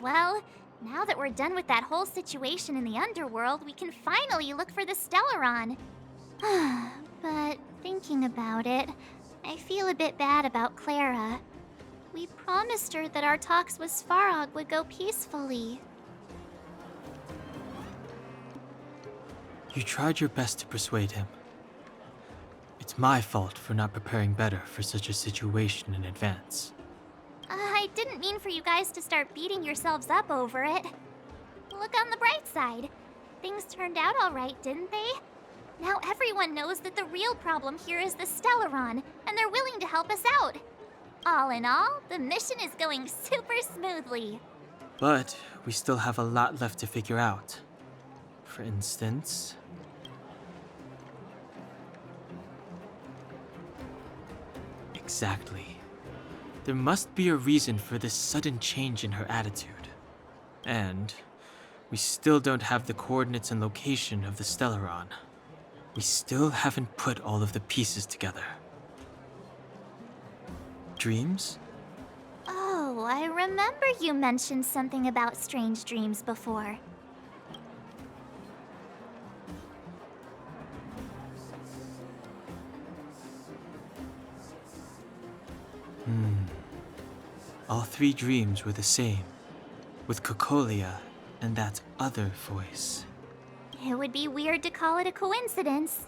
Well, now that we're done with that whole situation in the Underworld, we can finally look for the Stellaron. But thinking about it, I feel a bit bad about Clara. We promised her that our talks with Svarog would go peacefully. You tried your best to persuade him. It's my fault for not preparing better for such a situation in advance. I didn't mean for you guys to start beating yourselves up over it. Look on the bright side. Things turned out alright, didn't they? Now everyone knows that the real problem here is the Stellaron, and they're willing to help us out. All in all, the mission is going super smoothly. But we still have a lot left to figure out. For instance... Exactly. There must be a reason for this sudden change in her attitude. And we still don't have the coordinates and location of the Stellaron. We still haven't put all of the pieces together. Dreams? Oh, I remember you mentioned something about strange dreams before. All three dreams were the same, with Cocolia and that other voice. It would be weird to call it a coincidence.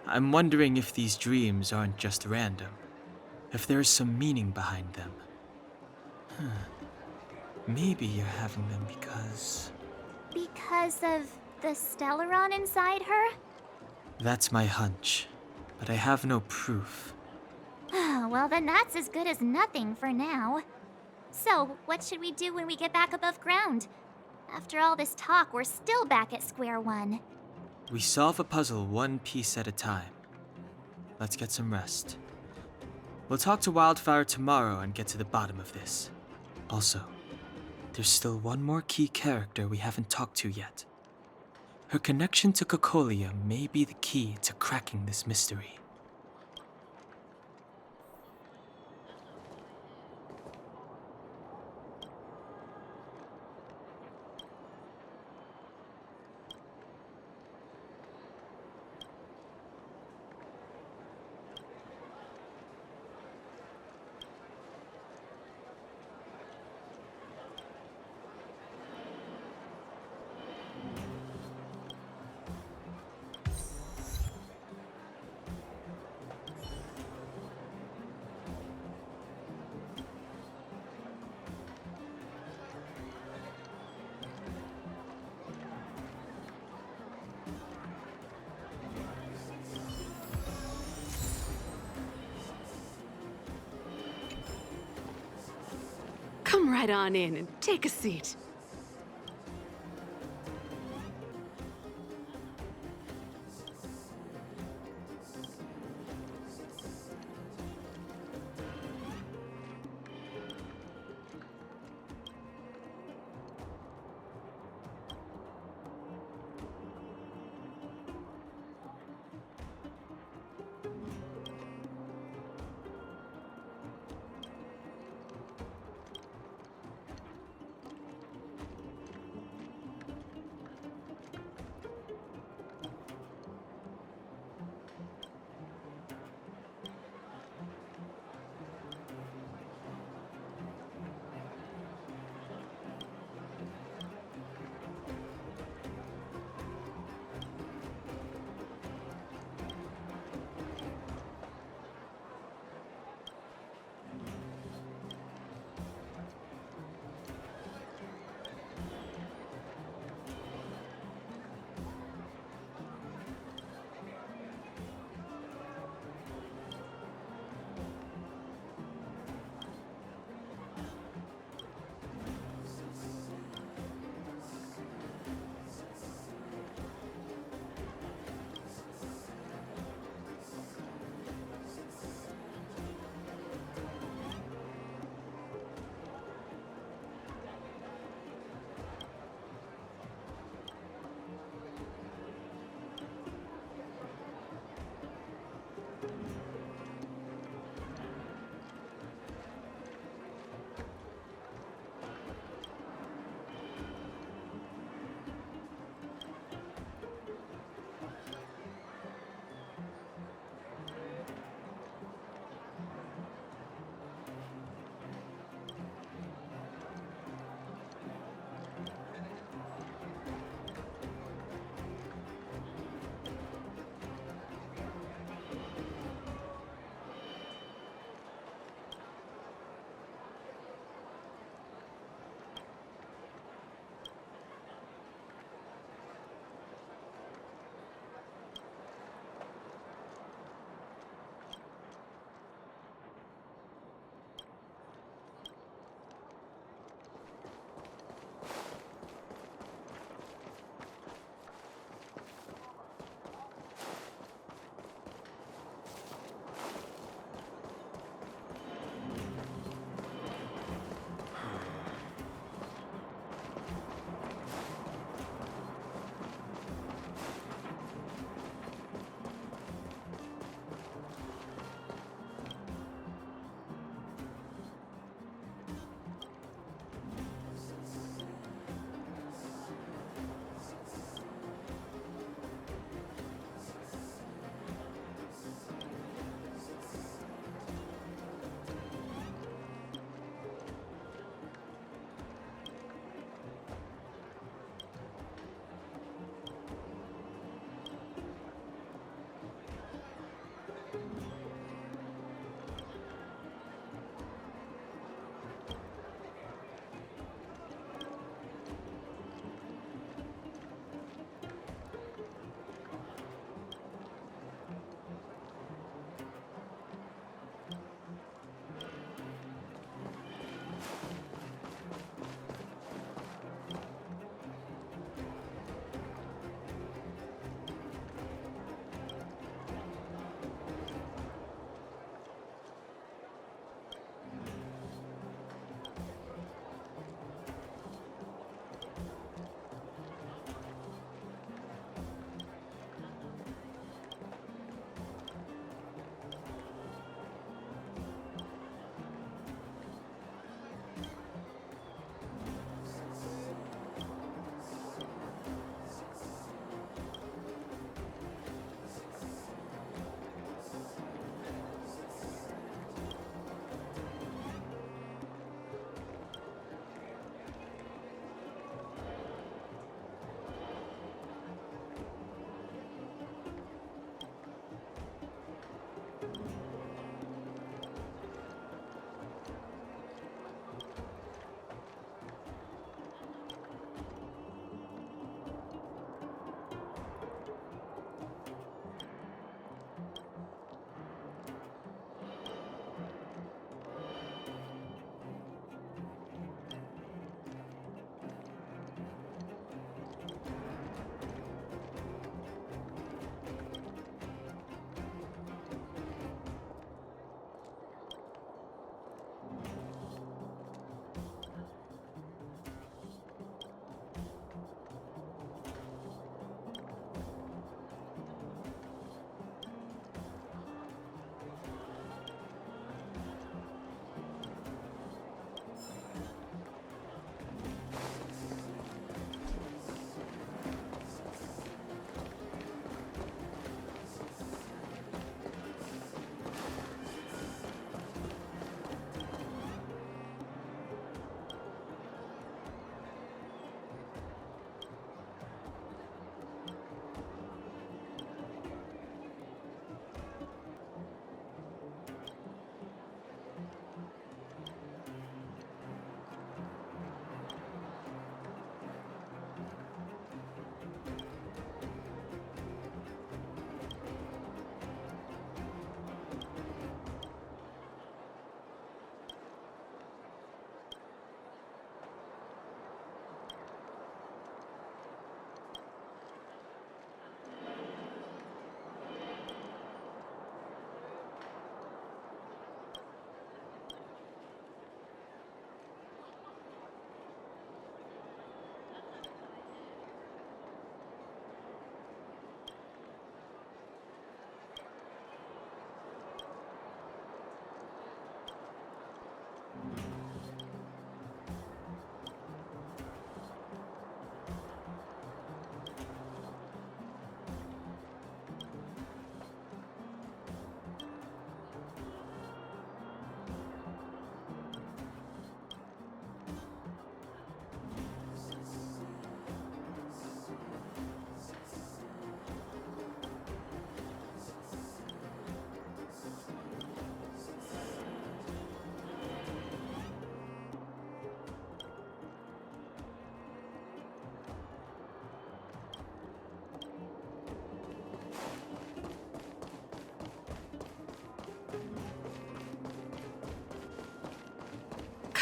I'm wondering if these dreams aren't just random, if there's some meaning behind them. Maybe you're having them because... Because of the Stellaron inside her? That's my hunch, but I have no proof. Well, then that's as good as nothing for now. So, what should we do when we get back above ground? After all this talk, we're still back at square one. We solve a puzzle one piece at a time. Let's get some rest. We'll talk to Wildfire tomorrow and get to the bottom of this. Also, there's still one more key character we haven't talked to yet. Her connection to Cocolia may be the key to cracking this mystery. Come right on in and take a seat.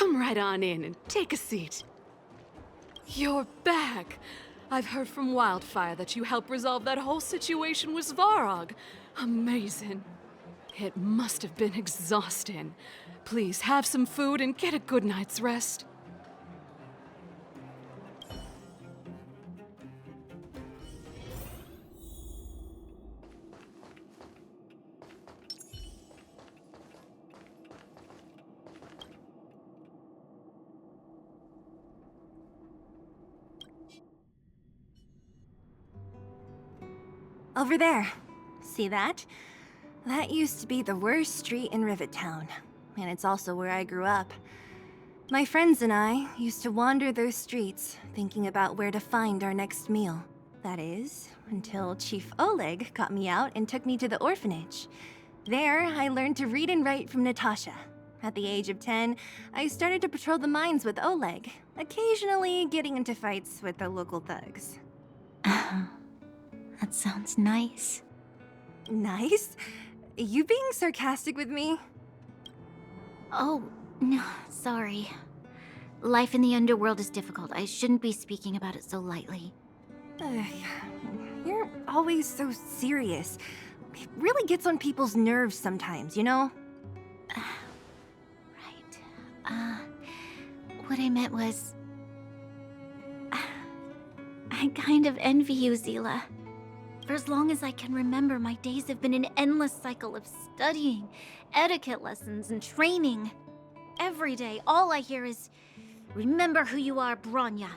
Come right on in and take a seat. You're back. I've heard from Wildfire that you helped resolve that whole situation with Svarog. Amazing. It must have been exhausting. Please have some food and get a good night's rest. Over there. See that? That used to be the worst street in Rivet Town, and it's also where I grew up. My friends and I used to wander those streets, thinking about where to find our next meal. That is, until Chief Oleg got me out and took me to the orphanage. There, I learned to read and write from Natasha. At the age of 10, I started to patrol the mines with Oleg, occasionally getting into fights with the local thugs. That sounds nice. Nice? You being sarcastic with me? Oh, no, sorry. Life in the Underworld is difficult. I shouldn't be speaking about it so lightly. You're always so serious. It really gets on people's nerves sometimes, you know? Right. What I meant was... I kind of envy you, Zila. For as long as I can remember, my days have been an endless cycle of studying, etiquette lessons, and training. Every day, all I hear is, "Remember who you are, Bronya.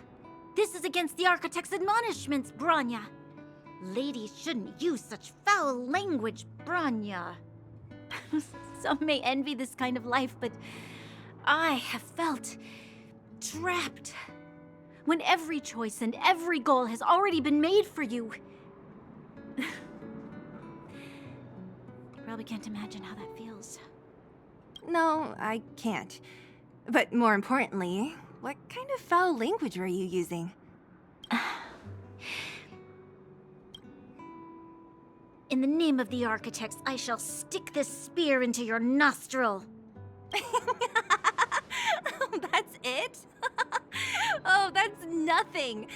This is against the Architect's admonishments, Bronya. Ladies shouldn't use such foul language, Bronya." Some may envy this kind of life, but I have felt trapped. When every choice and every goal has already been made for you. You probably can't imagine how that feels. No, I can't. But more importantly, what kind of foul language were you using? In the name of the Architects, I shall stick this spear into your nostril. That's it? Oh, that's nothing.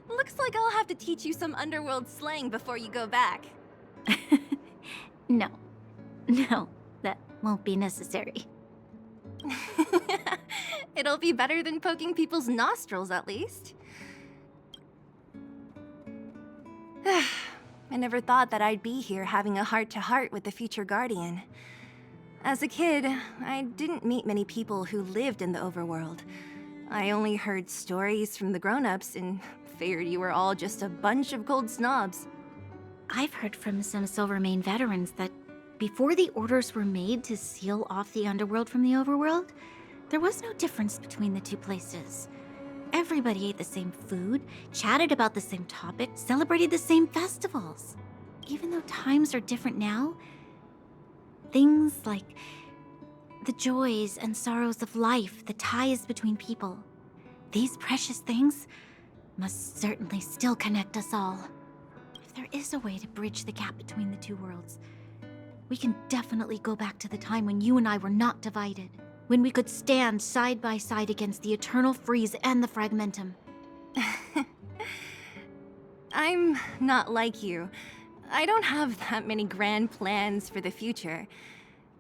Looks like I'll have to teach you some Underworld slang before you go back. No, that won't be necessary. It'll be better than poking people's nostrils, at least. I never thought that I'd be here having a heart-to-heart with the future Guardian. As a kid, I didn't meet many people who lived in the overworld. I only heard stories from the grown-ups and figured you were all just a bunch of cold snobs. I've heard from some Silvermane veterans that before the orders were made to seal off the Underworld from the overworld, there was no difference between the two places. Everybody ate the same food, chatted about the same topics, celebrated the same festivals. Even though times are different now, things like the joys and sorrows of life, the ties between people, these precious things must certainly still connect us all. If there is a way to bridge the gap between the two worlds, we can definitely go back to the time when you and I were not divided, when we could stand side by side against the Eternal Freeze and the Fragmentum. I'm not like you. I don't have that many grand plans for the future.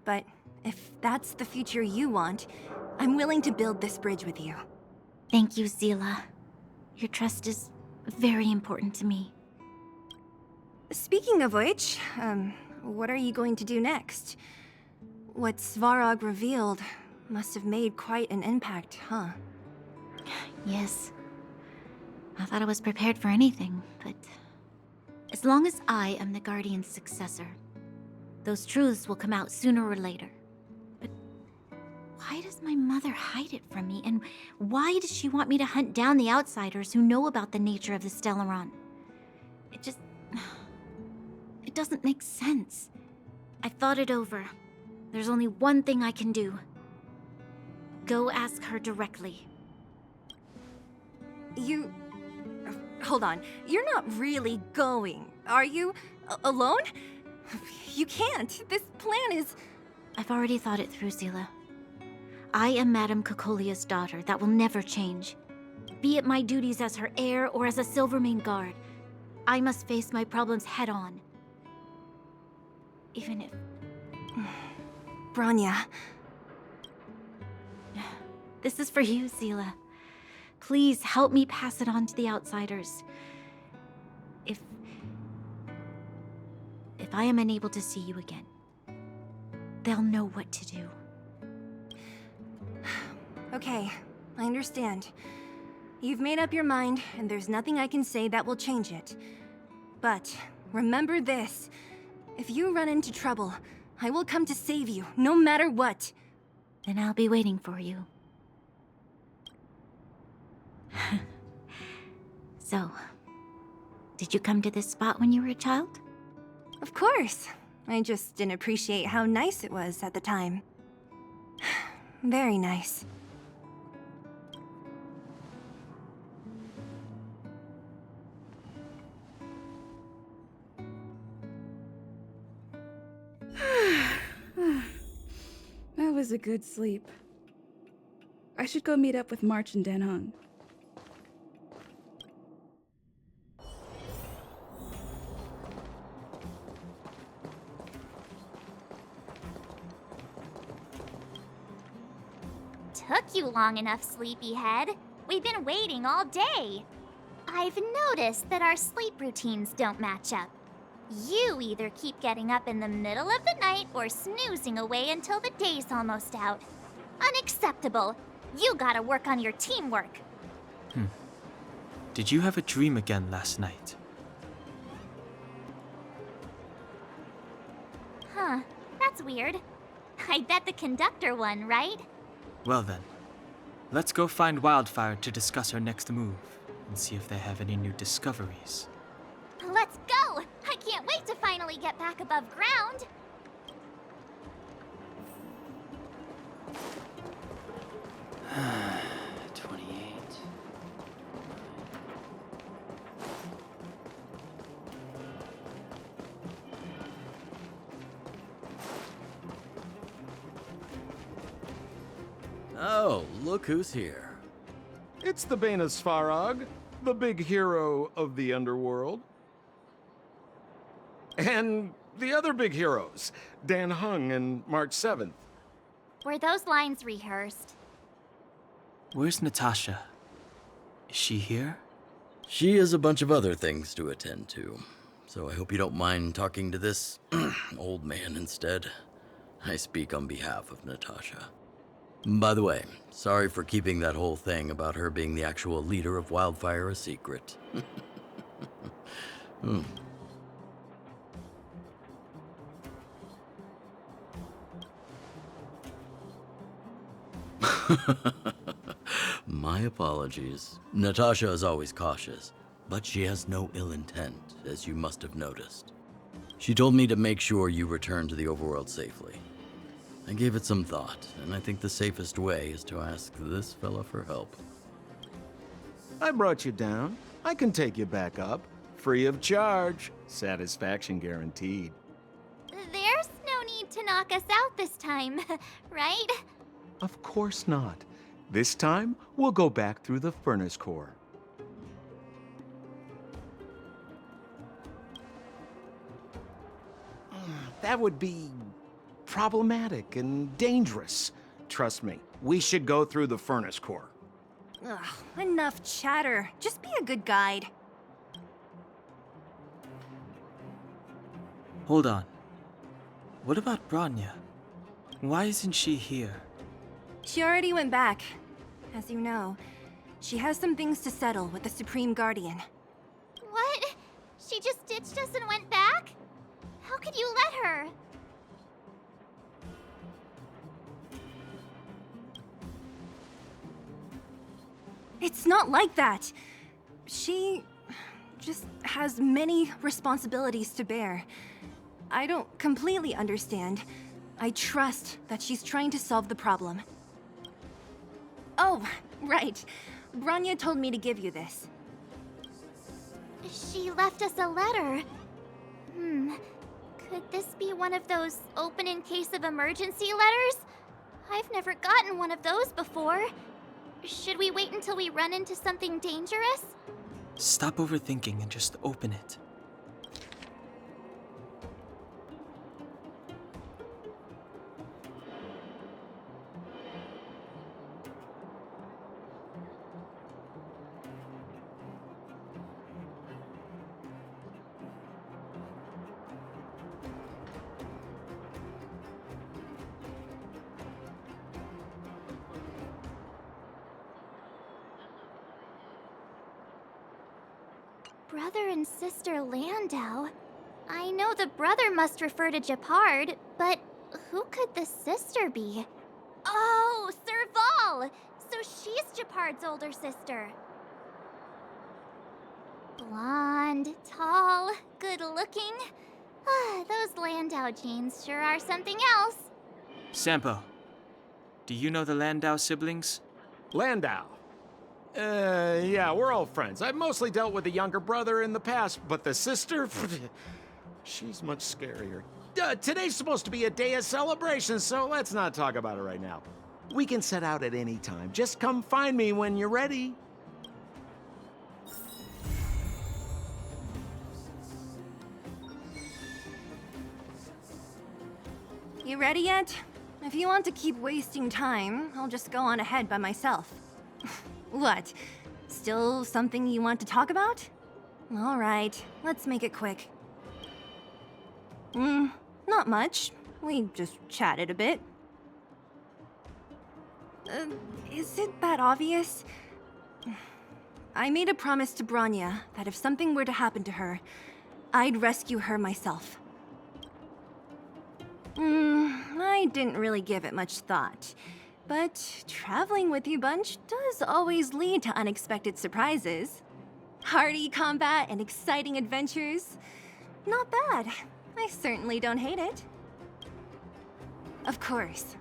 But if that's the future you want, I'm willing to build this bridge with you. Thank you, Zila. Your trust is very important to me. Speaking of which, what are you going to do next? What Svarog revealed must have made quite an impact, huh? Yes. I thought I was prepared for anything, but... as long as I am the Guardian's successor, those truths will come out sooner or later. But why does my mother hide it from me? And why does she want me to hunt down the outsiders who know about the nature of the Stellaron? It doesn't make sense. I thought it over. There's only one thing I can do. Go ask her directly. Hold on. You're not really going, are you? Alone? You can't. This plan is... I've already thought it through, Zila. I am Madame Cocolia's daughter. That will never change. Be it my duties as her heir or as a Silvermane guard, I must face my problems head on. Even if... Bronya. This is for you, Seela. Please help me pass it on to the outsiders. If I am unable to see you again, they'll know what to do. Okay, I understand. You've made up your mind, and there's nothing I can say that will change it. But remember this. If you run into trouble, I will come to save you, no matter what. Then I'll be waiting for you. So, did you come to this spot when you were a child? Of course. I just didn't appreciate how nice it was at the time. Very nice. That was a good sleep. I should go meet up with March and Dunn. Took you long enough, sleepyhead. We've been waiting all day. I've noticed that our sleep routines don't match up. You either keep getting up in the middle of the night or snoozing away until the day's almost out. Unacceptable. You gotta work on your teamwork. Did you have a dream again last night? Huh, that's weird. I bet the conductor won, right? Well then, let's go find Wildfire to discuss our next move and see if they have any new discoveries. Let's go! I can't wait to finally get back above ground! Oh, look who's here. It's the Bane of Svarog, the big hero of the Underworld. And the other big heroes, Dan Hung and March 7th. Were those lines rehearsed? Where's Natasha? Is she here? She has a bunch of other things to attend to, so I hope you don't mind talking to this old man instead. I speak on behalf of Natasha. By the way, sorry for keeping that whole thing about her being the actual leader of Wildfire a secret. My apologies. Natasha is always cautious, but she has no ill intent, as you must have noticed. She told me to make sure you return to the overworld safely. I gave it some thought, and I think the safest way is to ask this fella for help. I brought you down. I can take you back up. Free of charge. Satisfaction guaranteed. There's no need to knock us out this time, right? Of course not. This time, we'll go back through the furnace core. That would be problematic and dangerous. Trust me, we should go through the furnace core. Ugh, enough chatter. Just be a good guide. Hold on. What about Bronya? Why isn't she here? She already went back. As you know, she has some things to settle with the Supreme Guardian. What? She just ditched us and went back? How could you let her? It's not like that. She just has many responsibilities to bear. I don't completely understand. I trust that she's trying to solve the problem. Oh, right. Bronya told me to give you this. She left us a letter. Could this be one of those open in case of emergency letters? I've never gotten one of those before. Should we wait until we run into something dangerous? Stop overthinking and just open it. Brother and sister Landau. I know the brother must refer to Japard, but who could the sister be? Oh, Serval! So she's Japard's older sister. Blonde, tall, good-looking. Those Landau genes sure are something else. Sampo, do you know the Landau siblings? Landau. Yeah, we're old friends. I've mostly dealt with the younger brother in the past, but the sister? She's much scarier. Today's supposed to be a day of celebration, so let's not talk about it right now. We can set out at any time. Just come find me when you're ready. You ready yet? If you want to keep wasting time, I'll just go on ahead by myself. What? Still something you want to talk about? All right, let's make it quick. Not much. We just chatted a bit. Is it that obvious? I made a promise to Branya that if something were to happen to her, I'd rescue her myself. I didn't really give it much thought. But traveling with you bunch does always lead to unexpected surprises. Hearty combat and exciting adventures. Not bad. I certainly don't hate it. Of course.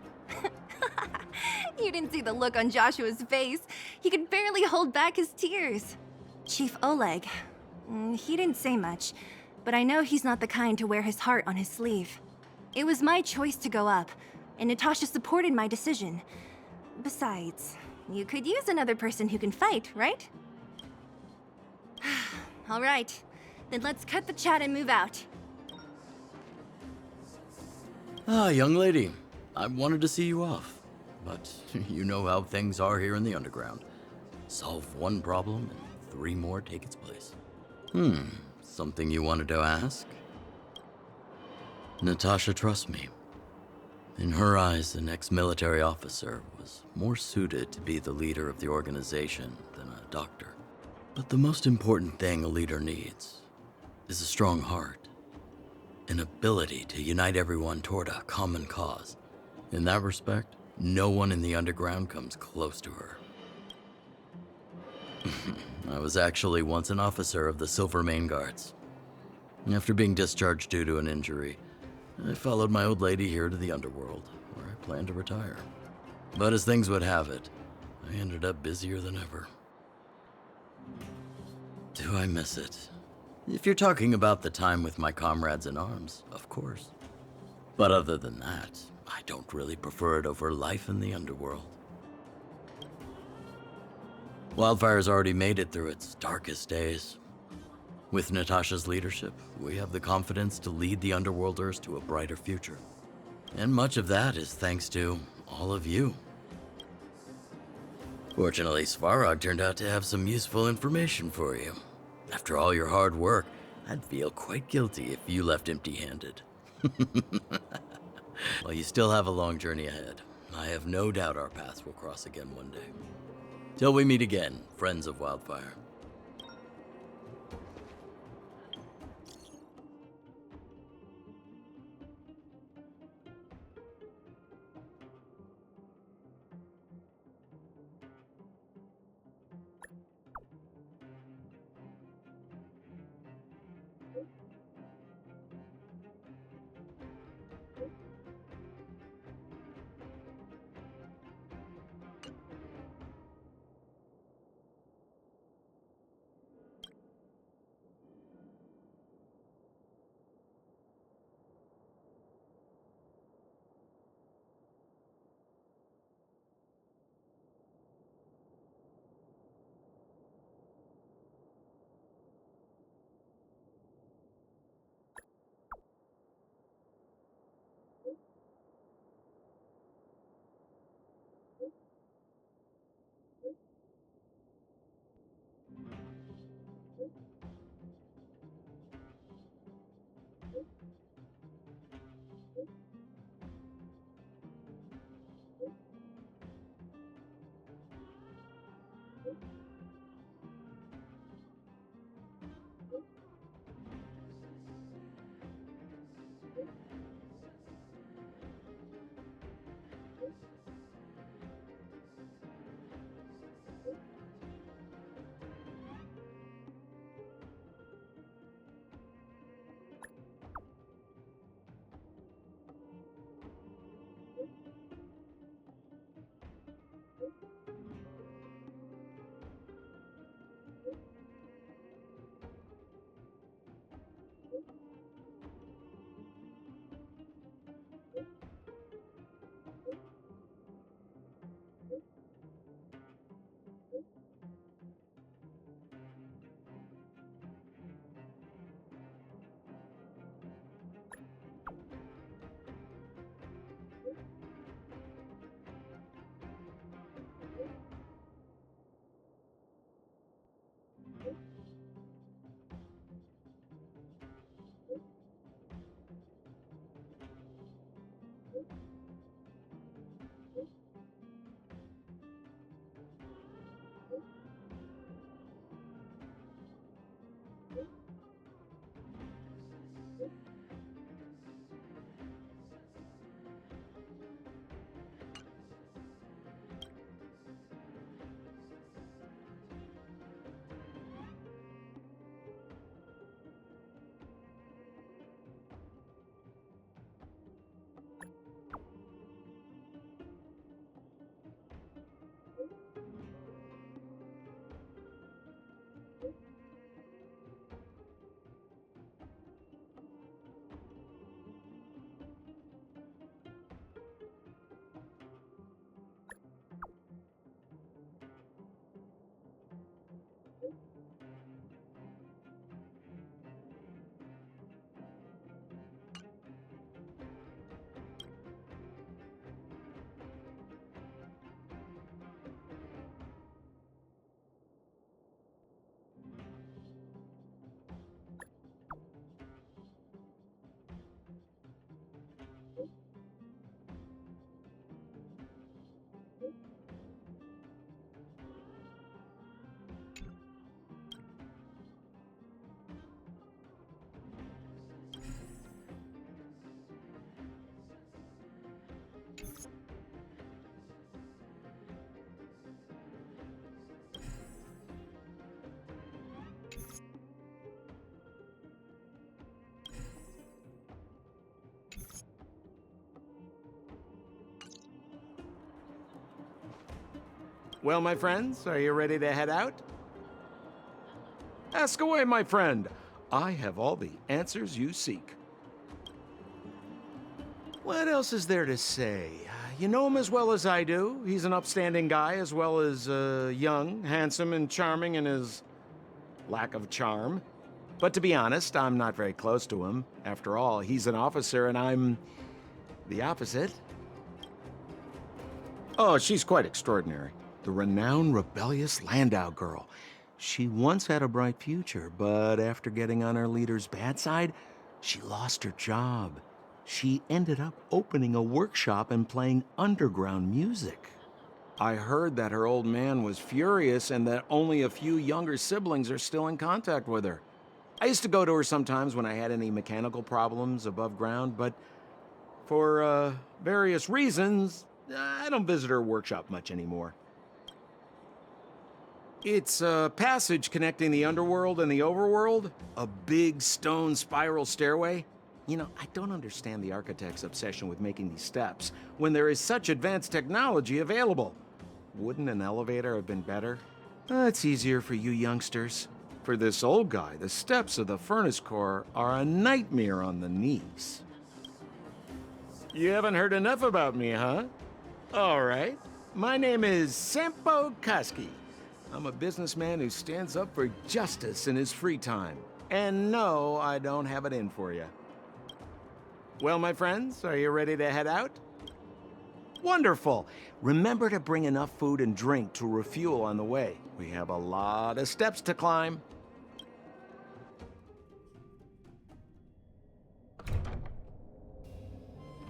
You didn't see the look on Joshua's face. He could barely hold back his tears. Chief Oleg. He didn't say much, but I know he's not the kind to wear his heart on his sleeve. It was my choice to go up, and Natasha supported my decision. Besides, you could use another person who can fight, right? All right, then let's cut the chat and move out. Ah, young lady, I wanted to see you off, but you know how things are here in the underground. Solve one problem and 3 more take its place. Something you wanted to ask? Natasha trusts me. In her eyes, an ex-military officer was more suited to be the leader of the organization than a doctor. But the most important thing a leader needs is a strong heart, an ability to unite everyone toward a common cause. In that respect, no one in the underground comes close to her. I was actually once an officer of the Silver Main Guards. After being discharged due to an injury, I followed my old lady here to the Underworld, where I planned to retire. But as things would have it, I ended up busier than ever. Do I miss it? If you're talking about the time with my comrades in arms, of course. But other than that, I don't really prefer it over life in the Underworld. Wildfire's already made it through its darkest days. With Natasha's leadership, we have the confidence to lead the Underworlders to a brighter future. And much of that is thanks to all of you. Fortunately, Svarog turned out to have some useful information for you. After all your hard work, I'd feel quite guilty if you left empty-handed. While you still have a long journey ahead, I have no doubt our paths will cross again one day. Till we meet again, friends of Wildfire. Well, my friends, are you ready to head out? Ask away, my friend. I have all the answers you seek. What else is there to say? You know him as well as I do. He's an upstanding guy, as well as young, handsome, and charming in his lack of charm. But to be honest, I'm not very close to him. After all, he's an officer and I'm the opposite. Oh, she's quite extraordinary. The renowned rebellious Landau girl. She once had a bright future, but after getting on her leader's bad side, she lost her job. She ended up opening a workshop and playing underground music. I heard that her old man was furious and that only a few younger siblings are still in contact with her. I used to go to her sometimes when I had any mechanical problems above ground, but for various reasons, I don't visit her workshop much anymore. It's a passage connecting the Underworld and the Overworld, a big stone spiral stairway. You know, I don't understand the architect's obsession with making these steps when there is such advanced technology available. Wouldn't an elevator have been better? It's easier for you youngsters. For this old guy, the steps of the furnace core are a nightmare on the knees. You haven't heard enough about me, huh? All right. My name is Sampo Koski. I'm a businessman who stands up for justice in his free time. And no, I don't have it in for you. Well, my friends, are you ready to head out? Wonderful. Remember to bring enough food and drink to refuel on the way. We have a lot of steps to climb.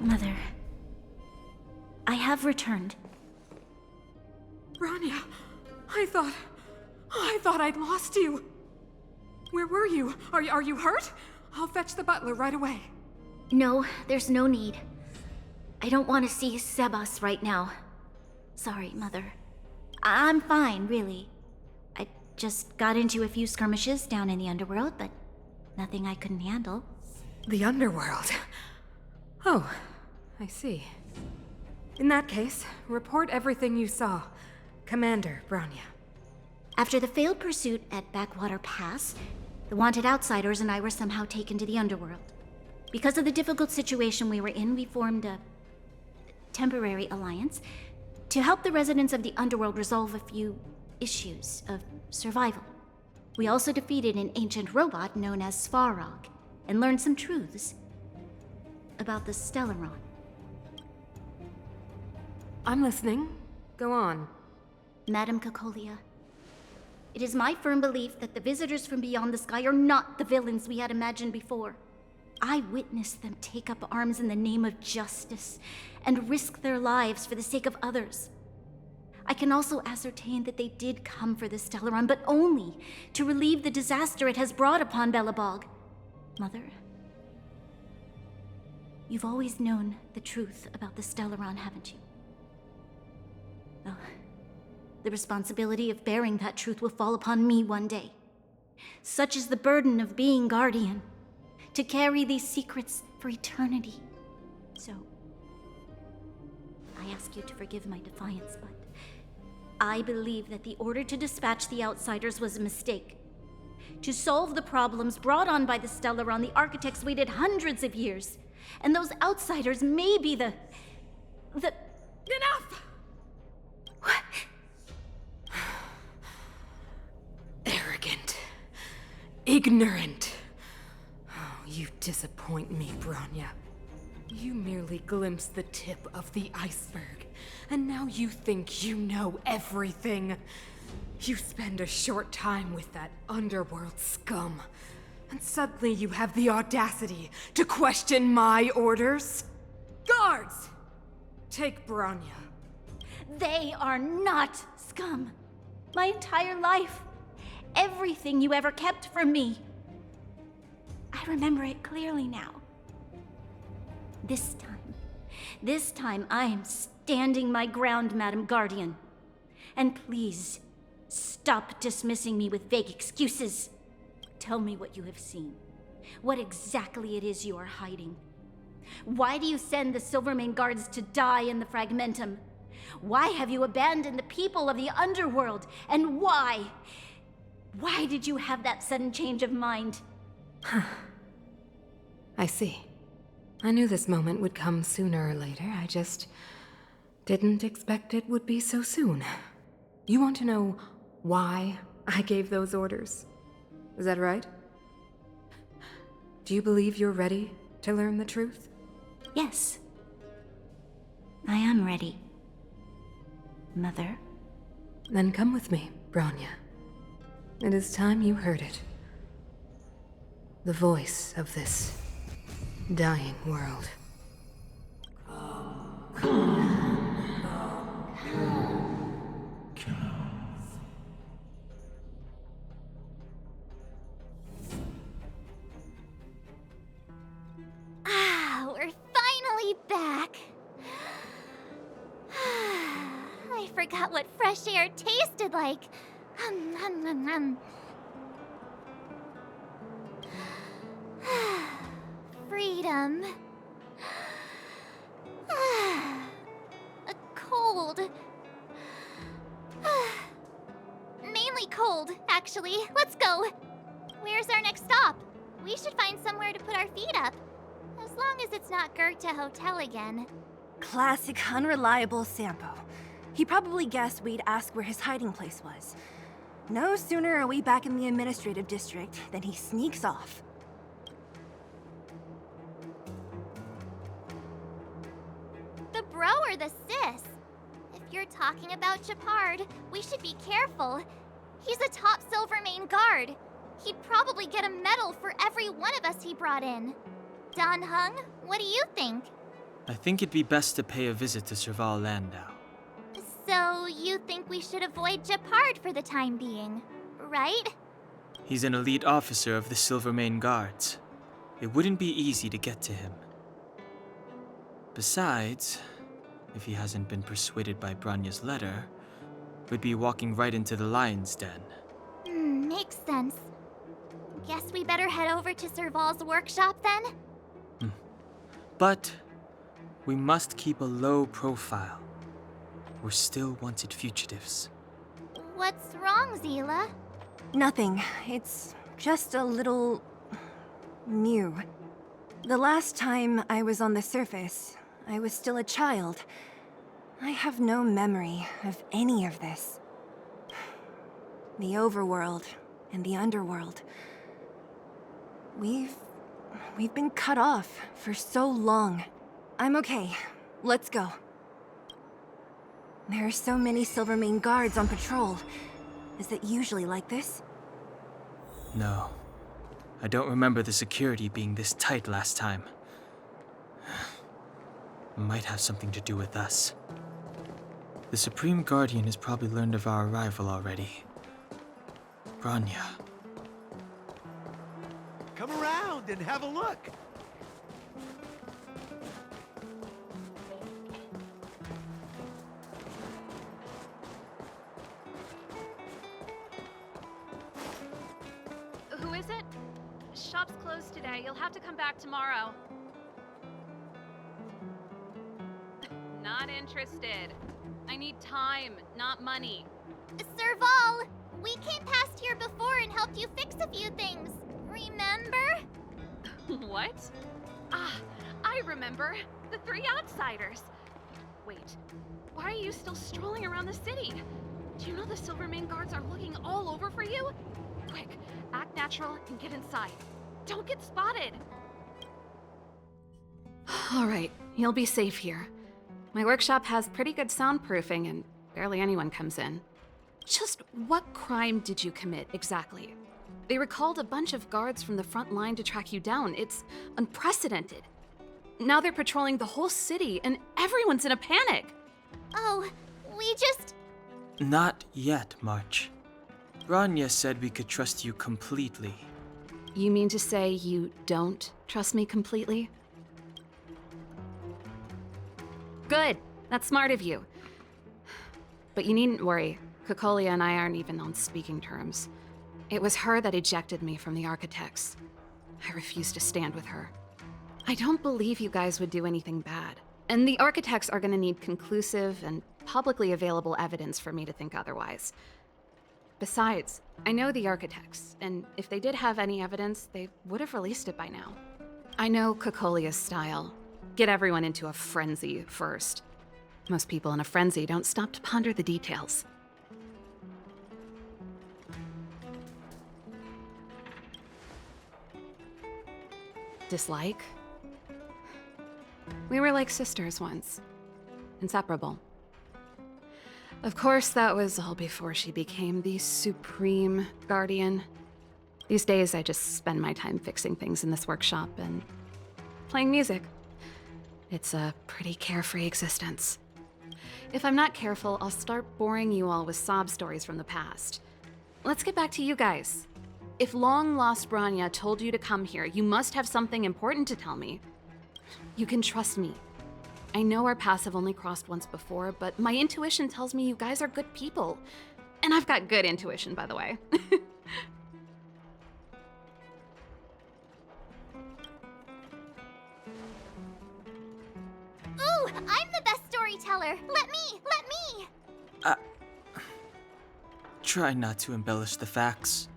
Mother, I have returned. Bronya, I thought I'd lost you. Where were you? Are you hurt? I'll fetch the butler right away. No, there's no need. I don't want to see Sebas right now. Sorry, Mother. I'm fine, really. I just got into a few skirmishes down in the Underworld, but nothing I couldn't handle. The Underworld? Oh, I see. In that case, report everything you saw. Commander Bronya. After the failed pursuit at Backwater Pass, the wanted outsiders and I were somehow taken to the Underworld. Because of the difficult situation we were in, we formed a temporary alliance to help the residents of the Underworld resolve a few issues of survival. We also defeated an ancient robot known as Svarog and learned some truths about the Stellaron. I'm listening. Go on. Madam Cacolia, it is my firm belief that the visitors from beyond the sky are not the villains we had imagined before. I witnessed them take up arms in the name of justice and risk their lives for the sake of others. I can also ascertain that they did come for the Stellaron, but only to relieve the disaster it has brought upon Belobog. Mother, you've always known the truth about the Stellaron, haven't you? Well, the responsibility of bearing that truth will fall upon me one day. Such is the burden of being Guardian, to carry these secrets for eternity. So, I ask you to forgive my defiance, but I believe that the order to dispatch the outsiders was a mistake. To solve the problems brought on by the Stellaron, the architects waited hundreds of years, and those outsiders may be the... Enough! What? Arrogant. Ignorant. You disappoint me, Bronya. You merely glimpsed the tip of the iceberg, and now you think you know everything. You spend a short time with that Underworld scum, and suddenly you have the audacity to question my orders? Guards! Take Bronya. They are not scum. My entire life, everything you ever kept from me. I remember it clearly now. This time I am standing my ground, Madam Guardian. And please, stop dismissing me with vague excuses. Tell me what you have seen. What exactly it is you are hiding. Why do you send the Silvermane guards to die in the Fragmentum? Why have you abandoned the people of the Underworld? And why? Why did you have that sudden change of mind? I see. I knew this moment would come sooner or later. I just didn't expect it would be so soon. You want to know why I gave those orders? Is that right? Do you believe you're ready to learn the truth? Yes. I am ready. Mother? Then come with me, Branya. It is time you heard it. The voice of this dying world. We're finally back. I forgot what fresh air tasted like. Freedom. A cold. Mainly cold, actually. Let's go. Where's our next stop? We should find somewhere to put our feet up. As long as it's not Goethe Hotel again. Classic unreliable Sampo. He probably guessed we'd ask where his hiding place was. No sooner are we back in the administrative district than he sneaks off. The bro or the sis? If you're talking about Shepard, we should be careful. He's a top Silvermane guard. He'd probably get a medal for every one of us he brought in. Dunn, what do you think? I think it'd be best to pay a visit to Serval Landau. So you think we should avoid Shepard for the time being, right? He's an elite officer of the Silvermane Guards. It wouldn't be easy to get to him. Besides, if he hasn't been persuaded by Branya's letter, we'd be walking right into the lion's den. Makes sense. Guess we better head over to Serval's workshop then? But we must keep a low profile. We're still wanted fugitives. What's wrong, Zila? Nothing. It's just a little... new. The last time I was on the surface, I was still a child. I have no memory of any of this. The overworld and the underworld. We've been cut off for so long. I'm okay. Let's go. There are so many Silvermane guards on patrol. Is it usually like this? No. I don't remember the security being this tight last time. Might have something to do with us. The Supreme Guardian has probably learned of our arrival already. Branya. Come around and have a look. Who is it? Shop's closed today. You'll have to come back tomorrow. Not interested. I need time, not money. Serval! We came past here before and helped you fix a few things. Remember? What? Ah, I remember. The three outsiders. Wait, why are you still strolling around the city? Do you know the Silvermane guards are looking all over for you? Quick, act natural and get inside. Don't get spotted. All right, you'll be safe here. My workshop has pretty good soundproofing and barely anyone comes in. Just what crime did you commit exactly? They recalled a bunch of guards from the front line to track you down. It's unprecedented. Now they're patrolling the whole city and everyone's in a panic. Oh, we just... Not yet, March. Branya said we could trust you completely. You mean to say you don't trust me completely? Good. That's smart of you. But you needn't worry. Kokolia and I aren't even on speaking terms. It was her that ejected me from the Architects. I refuse to stand with her. I don't believe you guys would do anything bad. And the Architects are gonna need conclusive and publicly available evidence for me to think otherwise. Besides, I know the architects, and if they did have any evidence, they would have released it by now. I know Kokolia's style. Get everyone into a frenzy first. Most people in a frenzy don't stop to ponder the details. Dislike? We were like sisters once. Inseparable. Of course, that was all before she became the supreme guardian. These days, I just spend my time fixing things in this workshop and playing music. It's a pretty carefree existence. If I'm not careful, I'll start boring you all with sob stories from the past. Let's get back to you guys. If long-lost Branya told you to come here, you must have something important to tell me. You can trust me. I know our paths have only crossed once before, but my intuition tells me you guys are good people. And I've got good intuition, by the way. Ooh, I'm the best storyteller! Let me! Try not to embellish the facts.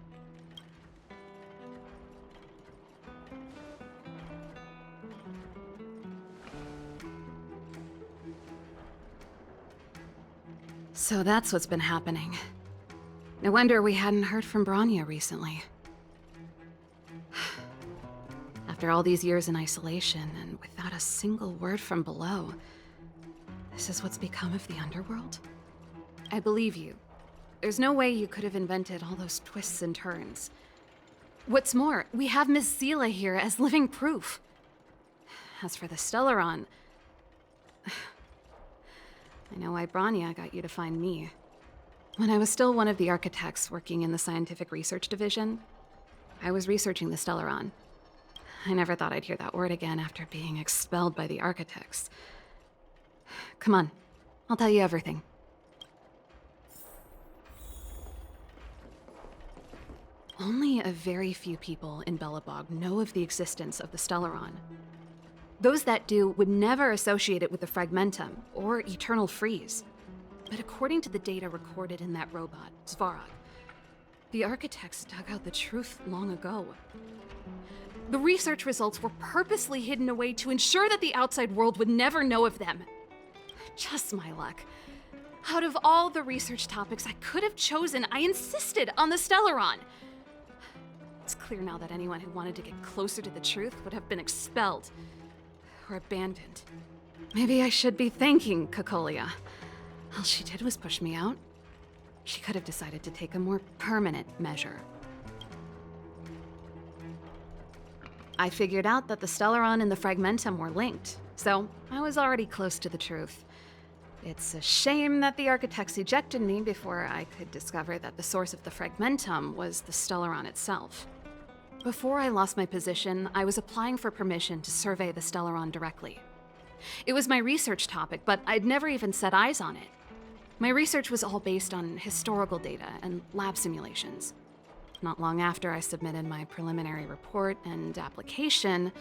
So that's what's been happening. No wonder we hadn't heard from Branya recently. After all these years in isolation and without a single word from below, this is what's become of the Underworld? I believe you. There's no way you could have invented all those twists and turns. What's more, we have Miss Zila here as living proof. As for the Stellaron, I know why Branya got you to find me. When I was still one of the architects working in the scientific research division, I was researching the Stellaron. I never thought I'd hear that word again after being expelled by the architects. Come on, I'll tell you everything. Only a very few people in Belobog know of the existence of the Stellaron. Those that do would never associate it with the Fragmentum or Eternal Freeze. But according to the data recorded in that robot, Svarog, the architects dug out the truth long ago. The research results were purposely hidden away to ensure that the outside world would never know of them. Just my luck. Out of all the research topics I could have chosen, I insisted on the Stellaron. It's clear now that anyone who wanted to get closer to the truth would have been expelled or abandoned. Maybe I should be thanking Kokolia. All she did was push me out. She could have decided to take a more permanent measure. I figured out that the Stellaron and the Fragmentum were linked, so I was already close to the truth. It's a shame that the architects ejected me before I could discover that the source of the Fragmentum was the Stellaron itself. Before I lost my position, I was applying for permission to survey the Stellaron directly. It was my research topic, but I'd never even set eyes on it. My research was all based on historical data and lab simulations. Not long after I submitted my preliminary report and application,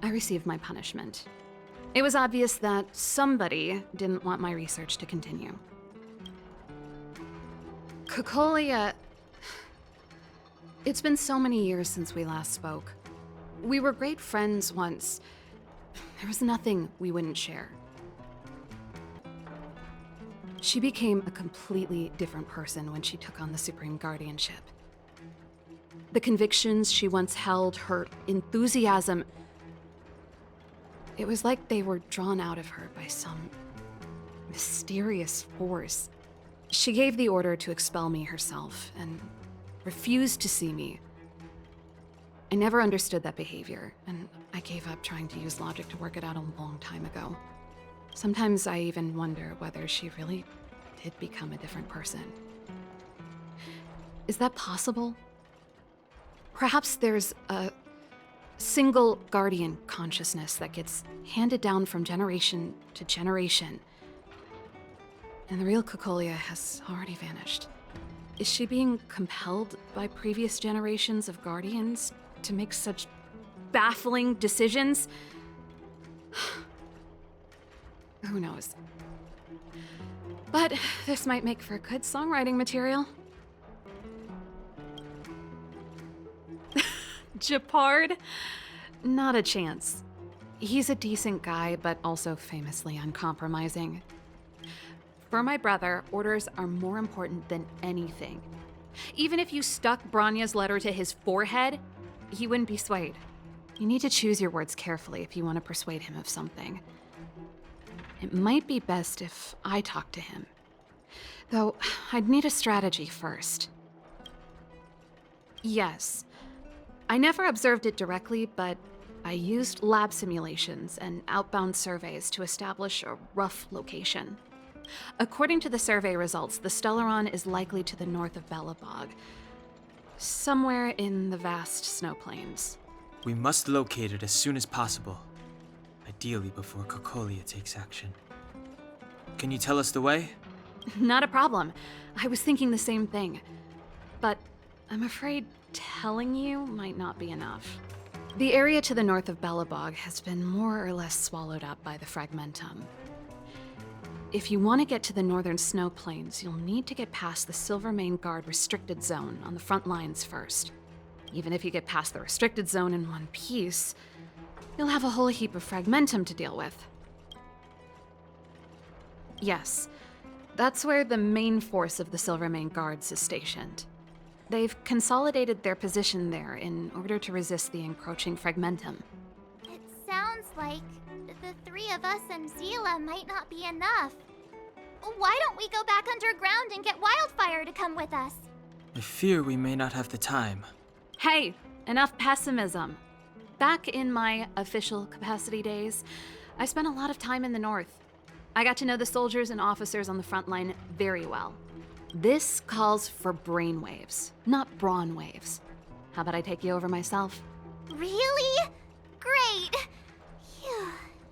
I received my punishment. It was obvious that somebody didn't want my research to continue. Kokolia... It's been so many years since we last spoke. We were great friends once. There was nothing we wouldn't share. She became a completely different person when she took on the Supreme Guardianship. The convictions she once held, her enthusiasm, it was like they were drawn out of her by some mysterious force. She gave the order to expel me herself and refused to see me. I never understood that behavior, and I gave up trying to use logic to work it out a long time ago. Sometimes I even wonder whether she really did become a different person. Is that possible? Perhaps there's a single guardian consciousness that gets handed down from generation to generation, and the real Kokolia has already vanished. Is she being compelled by previous generations of guardians to make such baffling decisions? Who knows? But this might make for good songwriting material. Japard? Not a chance. He's a decent guy, but also famously uncompromising. For my brother, orders are more important than anything. Even if you stuck Bronya's letter to his forehead, he wouldn't be swayed. You need to choose your words carefully if you want to persuade him of something. It might be best if I talk to him. Though, I'd need a strategy first. Yes. I never observed it directly, but I used lab simulations and outbound surveys to establish a rough location. According to the survey results, the Stellaron is likely to the north of Belobog, somewhere in the vast snow plains. We must locate it as soon as possible, ideally before Cocolia takes action. Can you tell us the way? Not a problem. I was thinking the same thing. But I'm afraid telling you might not be enough. The area to the north of Belobog has been more or less swallowed up by the Fragmentum. If you want to get to the northern snow plains, you'll need to get past the Silvermane Guard restricted zone on the front lines first. Even if you get past the restricted zone in one piece, you'll have a whole heap of Fragmentum to deal with. Yes, that's where the main force of the Silvermane Guards is stationed. They've consolidated their position there in order to resist the encroaching Fragmentum. It sounds like the three of us and Zila might not be enough. Why don't we go back underground and get Wildfire to come with us? I fear we may not have the time. Hey, enough pessimism. Back in my official capacity days, I spent a lot of time in the north. I got to know the soldiers and officers on the front line very well. This calls for brainwaves, not brawn waves. How about I take you over myself? Really? Great! Phew.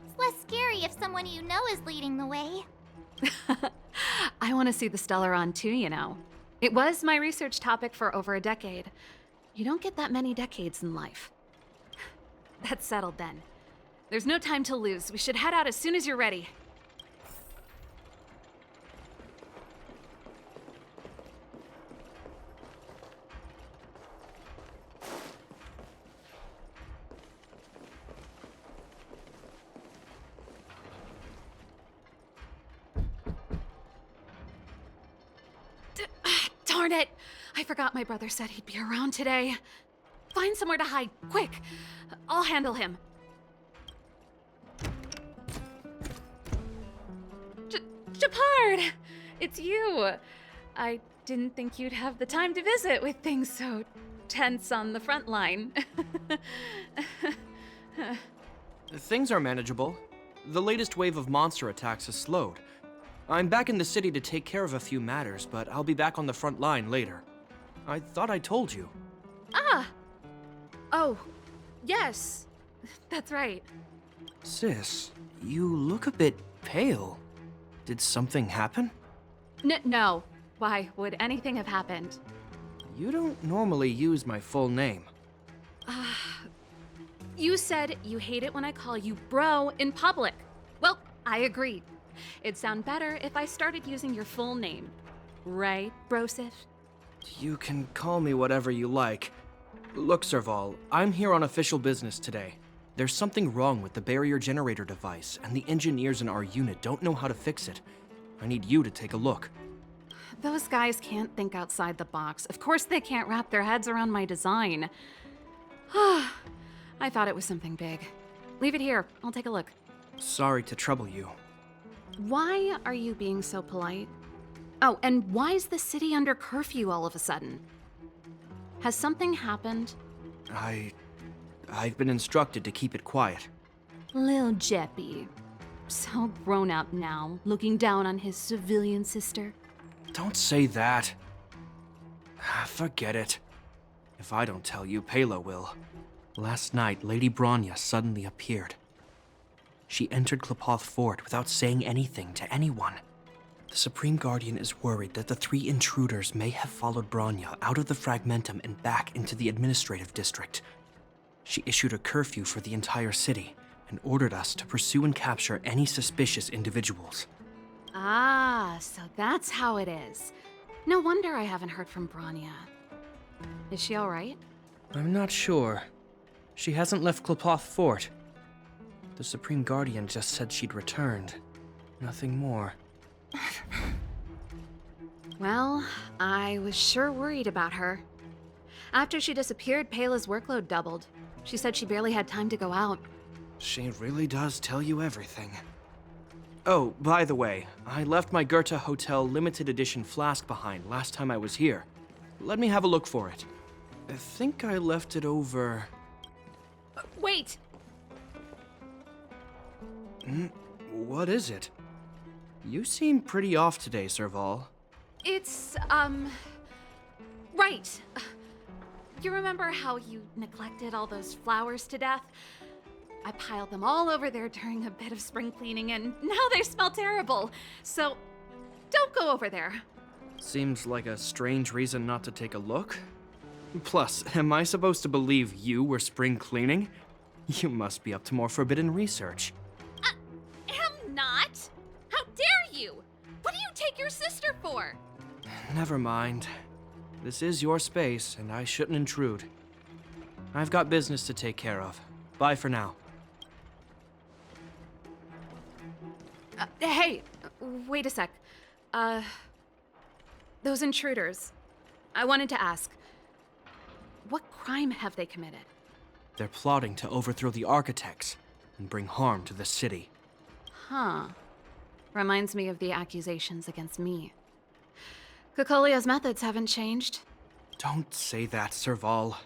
It's less scary if someone you know is leading the way. I want to see the Stellaron too, you know. It was my research topic for over a decade. You don't get that many decades in life. That's settled then. There's no time to lose. We should head out as soon as you're ready. Darn it! I forgot my brother said he'd be around today. Find somewhere to hide, quick! I'll handle him. Japard! It's you! I didn't think you'd have the time to visit with things so tense on the front line. Things are manageable. The latest wave of monster attacks has slowed. I'm back in the city to take care of a few matters, but I'll be back on the front line later. I thought I told you. Ah! Oh, yes. That's right. Sis, you look a bit pale. Did something happen? No. Why would anything have happened? You don't normally use my full name. You said you hate it when I call you bro in public. Well, I agree. It'd sound better if I started using your full name. Right, Brosif? You can call me whatever you like. Look, Serval, I'm here on official business today. There's something wrong with the barrier generator device, and the engineers in our unit don't know how to fix it. I need you to take a look. Those guys can't think outside the box. Of course they can't wrap their heads around my design. I thought it was something big. Leave it here. I'll take a look. Sorry to trouble you. Why are you being so polite? Oh, and why is the city under curfew all of a sudden? Has something happened? I've been instructed to keep it quiet. Lil Jeppy. So grown up now, looking down on his civilian sister. Don't say that. Forget it. If I don't tell you, Pela will. Last night, Lady Bronya suddenly appeared. She entered Klapoth Fort without saying anything to anyone. The Supreme Guardian is worried that the three intruders may have followed Bronya out of the Fragmentum and back into the administrative district. She issued a curfew for the entire city and ordered us to pursue and capture any suspicious individuals. Ah, so that's how it is. No wonder I haven't heard from Bronya. Is she alright? I'm not sure. She hasn't left Klapoth Fort. The Supreme Guardian just said she'd returned. Nothing more. Well, I was sure worried about her. After she disappeared, Pela's workload doubled. She said she barely had time to go out. She really does tell you everything. Oh, by the way, I left my Goethe Hotel limited edition flask behind last time I was here. Let me have a look for it. I think I left it over... Wait! What is it? You seem pretty off today, Serval. It's, right. You remember how you neglected all those flowers to death? I piled them all over there during a bit of spring cleaning, and now they smell terrible. So, don't go over there. Seems like a strange reason not to take a look. Plus, am I supposed to believe you were spring cleaning? You must be up to more forbidden research. Am not. How dare you? What do you take your sister for? Never mind. This is your space, and I shouldn't intrude. I've got business to take care of. Bye for now. Hey, wait a sec. Those intruders. I wanted to ask, what crime have they committed? They're plotting to overthrow the architects and bring harm to the city. Huh. Reminds me of the accusations against me. Kokolia's methods haven't changed. Don't say that, Serval.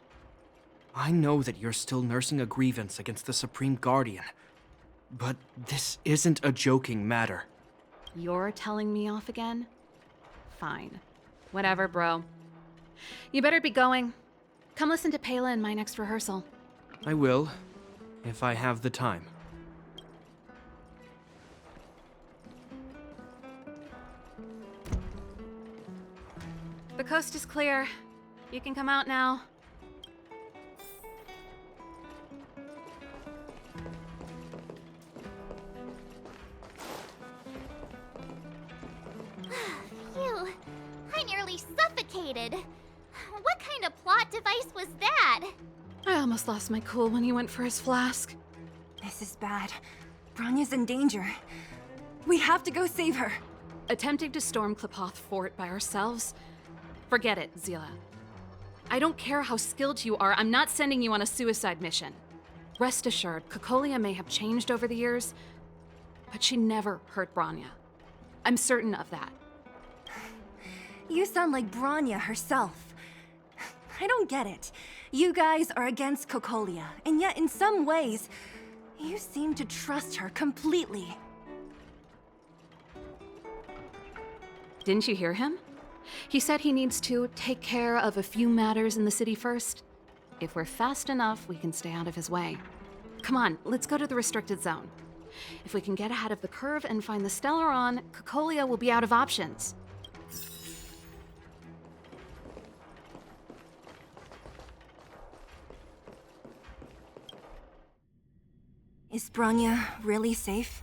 I know that you're still nursing a grievance against the Supreme Guardian, but this isn't a joking matter. You're telling me off again? Fine. Whatever, bro. You better be going. Come listen to Pela in my next rehearsal. I will, if I have the time. The coast is clear. You can come out now. Phew, I nearly suffocated. What kind of plot device was that? I almost lost my cool when he went for his flask. This is bad. Bronya's in danger. We have to go save her. Attempting to storm Klapoth Fort by ourselves? Forget it, Zila. I don't care how skilled you are, I'm not sending you on a suicide mission. Rest assured, Kokolia may have changed over the years, but she never hurt Bronya. I'm certain of that. You sound like Bronya herself. I don't get it. You guys are against Kokolia, and yet in some ways, you seem to trust her completely. Didn't you hear him? He said he needs to take care of a few matters in the city first. If we're fast enough, we can stay out of his way. Come on, let's go to the restricted zone. If we can get ahead of the curve and find the Stellaron, Kokolia will be out of options. Is Bronya really safe?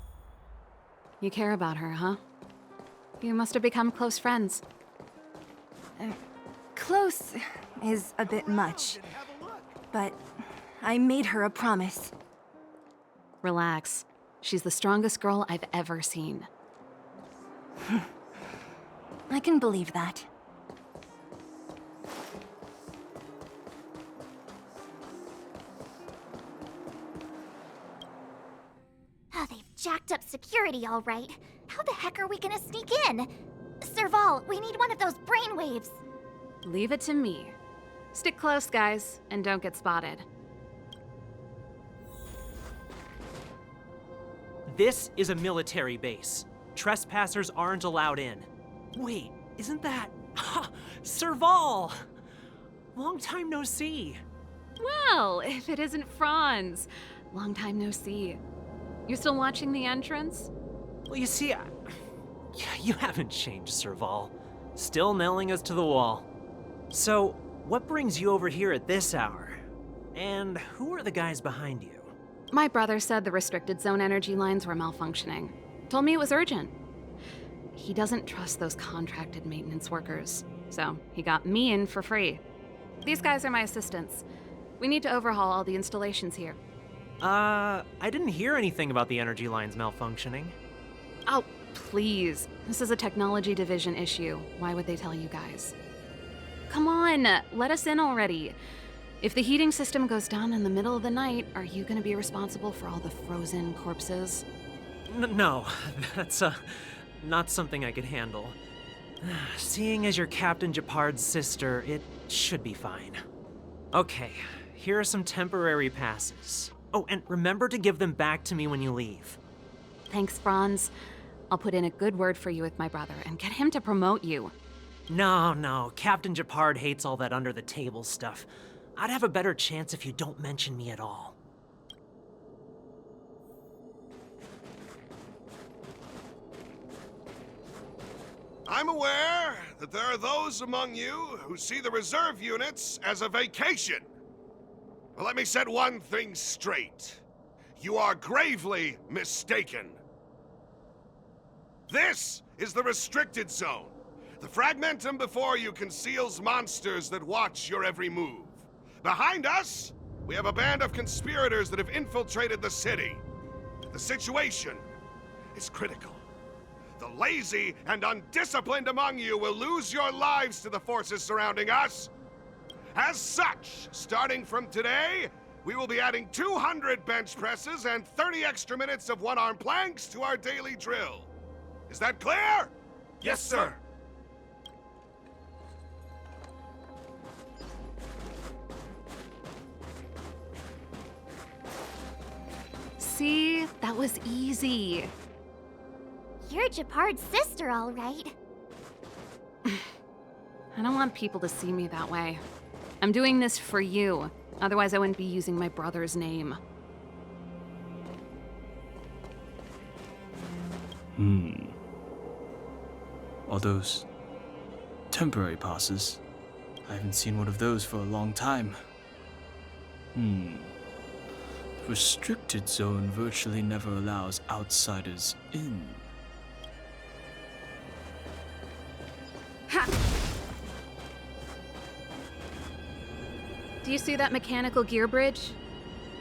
You care about her, huh? You must have become close friends. Close is a bit much, but I made her a promise. Relax. She's the strongest girl I've ever seen. I can believe that. Oh, they've jacked up security all right. How the heck are we gonna sneak in? Serval, we need one of those brainwaves. Leave it to me. Stick close, guys, and don't get spotted. This is a military base. Trespassers aren't allowed in. Wait, isn't that... Serval! Long time no see. Well, if it isn't Franz. Long time no see. You still watching the entrance? Well, you see, you haven't changed, Serval. Still nailing us to the wall. So, what brings you over here at this hour? And who are the guys behind you? My brother said the restricted zone energy lines were malfunctioning. Told me it was urgent. he doesn't trust those contracted maintenance workers, so he got me in for free. These guys are my assistants. We need to overhaul all the installations here. I didn't hear anything about the energy lines malfunctioning. Oh, please. This is a technology division issue. Why would they tell you guys? Come on, let us in already. If the heating system goes down in the middle of the night, are you gonna be responsible for all the frozen corpses? No, that's not something I could handle. Seeing as you're Captain Japard's sister, it should be fine. Okay, here are some temporary passes. Oh, and remember to give them back to me when you leave. Thanks, Franz. I'll put in a good word for you with my brother and get him to promote you. No, Captain Japard hates all that under-the-table stuff. I'd have a better chance if you don't mention me at all. I'm aware that there are those among you who see the reserve units as a vacation. Well, let me set one thing straight. You are gravely mistaken. This is the restricted zone. The fragmentum before you conceals monsters that watch your every move. Behind us, we have a band of conspirators that have infiltrated the city. The situation is critical. The lazy and undisciplined among you will lose your lives to the forces surrounding us. As such, starting from today, we will be adding 200 bench presses and 30 extra minutes of one-arm planks to our daily drill. Is that clear? Yes, sir. See? That was easy. You're Japard's sister, all right. I don't want people to see me that way. I'm doing this for you. Otherwise, I wouldn't be using my brother's name. All those temporary passes. I haven't seen one of those for a long time. The restricted zone virtually never allows outsiders in. Ha! Do you see that mechanical gear bridge?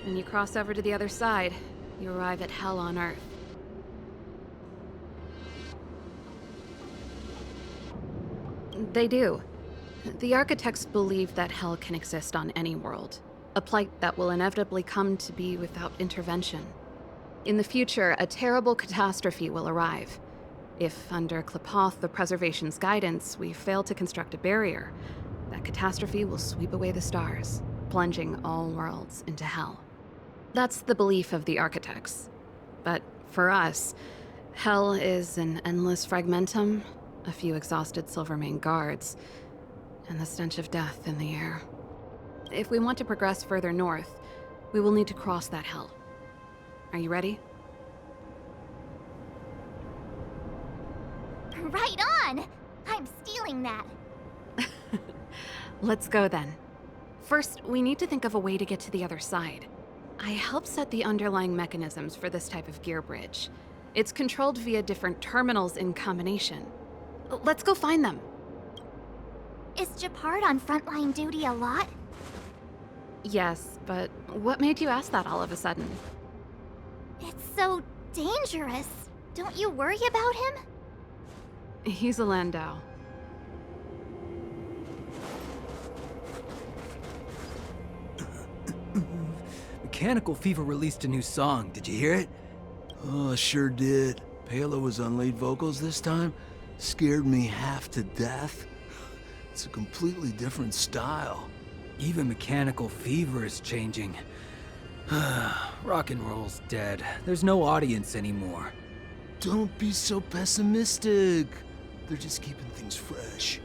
When you cross over to the other side, you arrive at Hell on Earth. They do. The architects believe that Hell can exist on any world, a plight that will inevitably come to be without intervention. In the future, a terrible catastrophe will arrive. If, under Klapoth, the Preservation's guidance, we fail to construct a barrier, that catastrophe will sweep away the stars, plunging all worlds into Hell. That's the belief of the architects. But for us, Hell is an endless fragmentum, a few exhausted Silvermane guards, and the stench of death in the air. If we want to progress further north, we will need to cross that Hell. Are you ready? Right on! I'm stealing that. Let's go then. First, we need to think of a way to get to the other side. I helped set the underlying mechanisms for this type of gear bridge. It's controlled via different terminals in combination. Let's go find them. Is Japard on frontline duty a lot? Yes, but what made you ask that all of a sudden? It's so dangerous. Don't you worry about him? He's a Landau. Mechanical Fever released a new song. Did you hear it? Oh, sure did. Palo was on lead vocals this time. Scared me half to death. It's a completely different style. Even Mechanical Fever is changing. Rock and roll's dead. There's no audience anymore. Don't be so pessimistic. They're just keeping things fresh.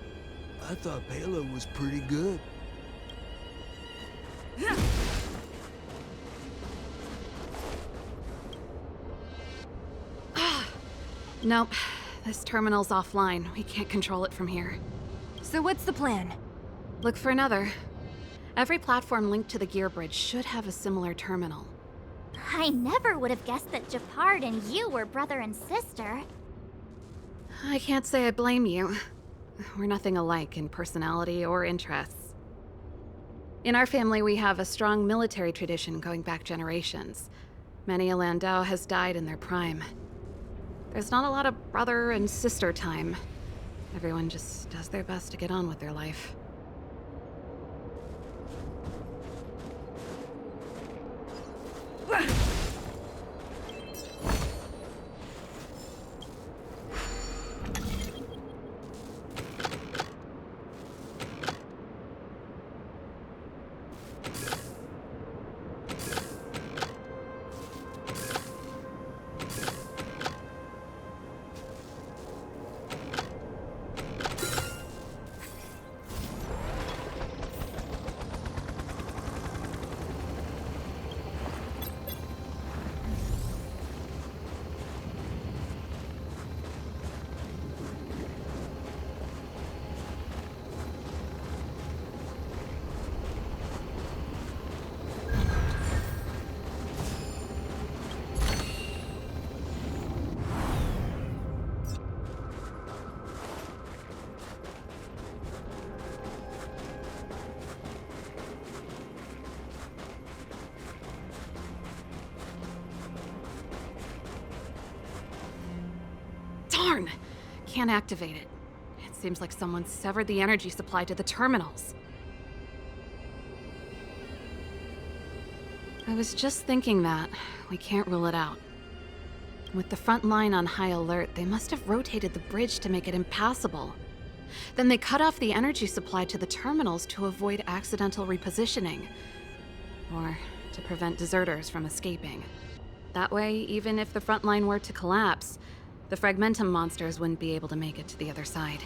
I thought Palo was pretty good. Nope. This terminal's offline. We can't control it from here. So what's the plan? Look for another. Every platform linked to the gear bridge should have a similar terminal. I never would have guessed that Japard and you were brother and sister. I can't say I blame you. We're nothing alike in personality or interests. In our family, we have a strong military tradition going back generations. Many a Landau has died in their prime. There's not a lot of brother and sister time. Everyone just does their best to get on with their life. Darn! Can't activate it. It seems like someone severed the energy supply to the terminals. I was just thinking that. We can't rule it out. With the front line on high alert, they must have rotated the bridge to make it impassable. Then they cut off the energy supply to the terminals to avoid accidental repositioning. Or to prevent deserters from escaping. That way, even if the front line were to collapse, the Fragmentum monsters wouldn't be able to make it to the other side.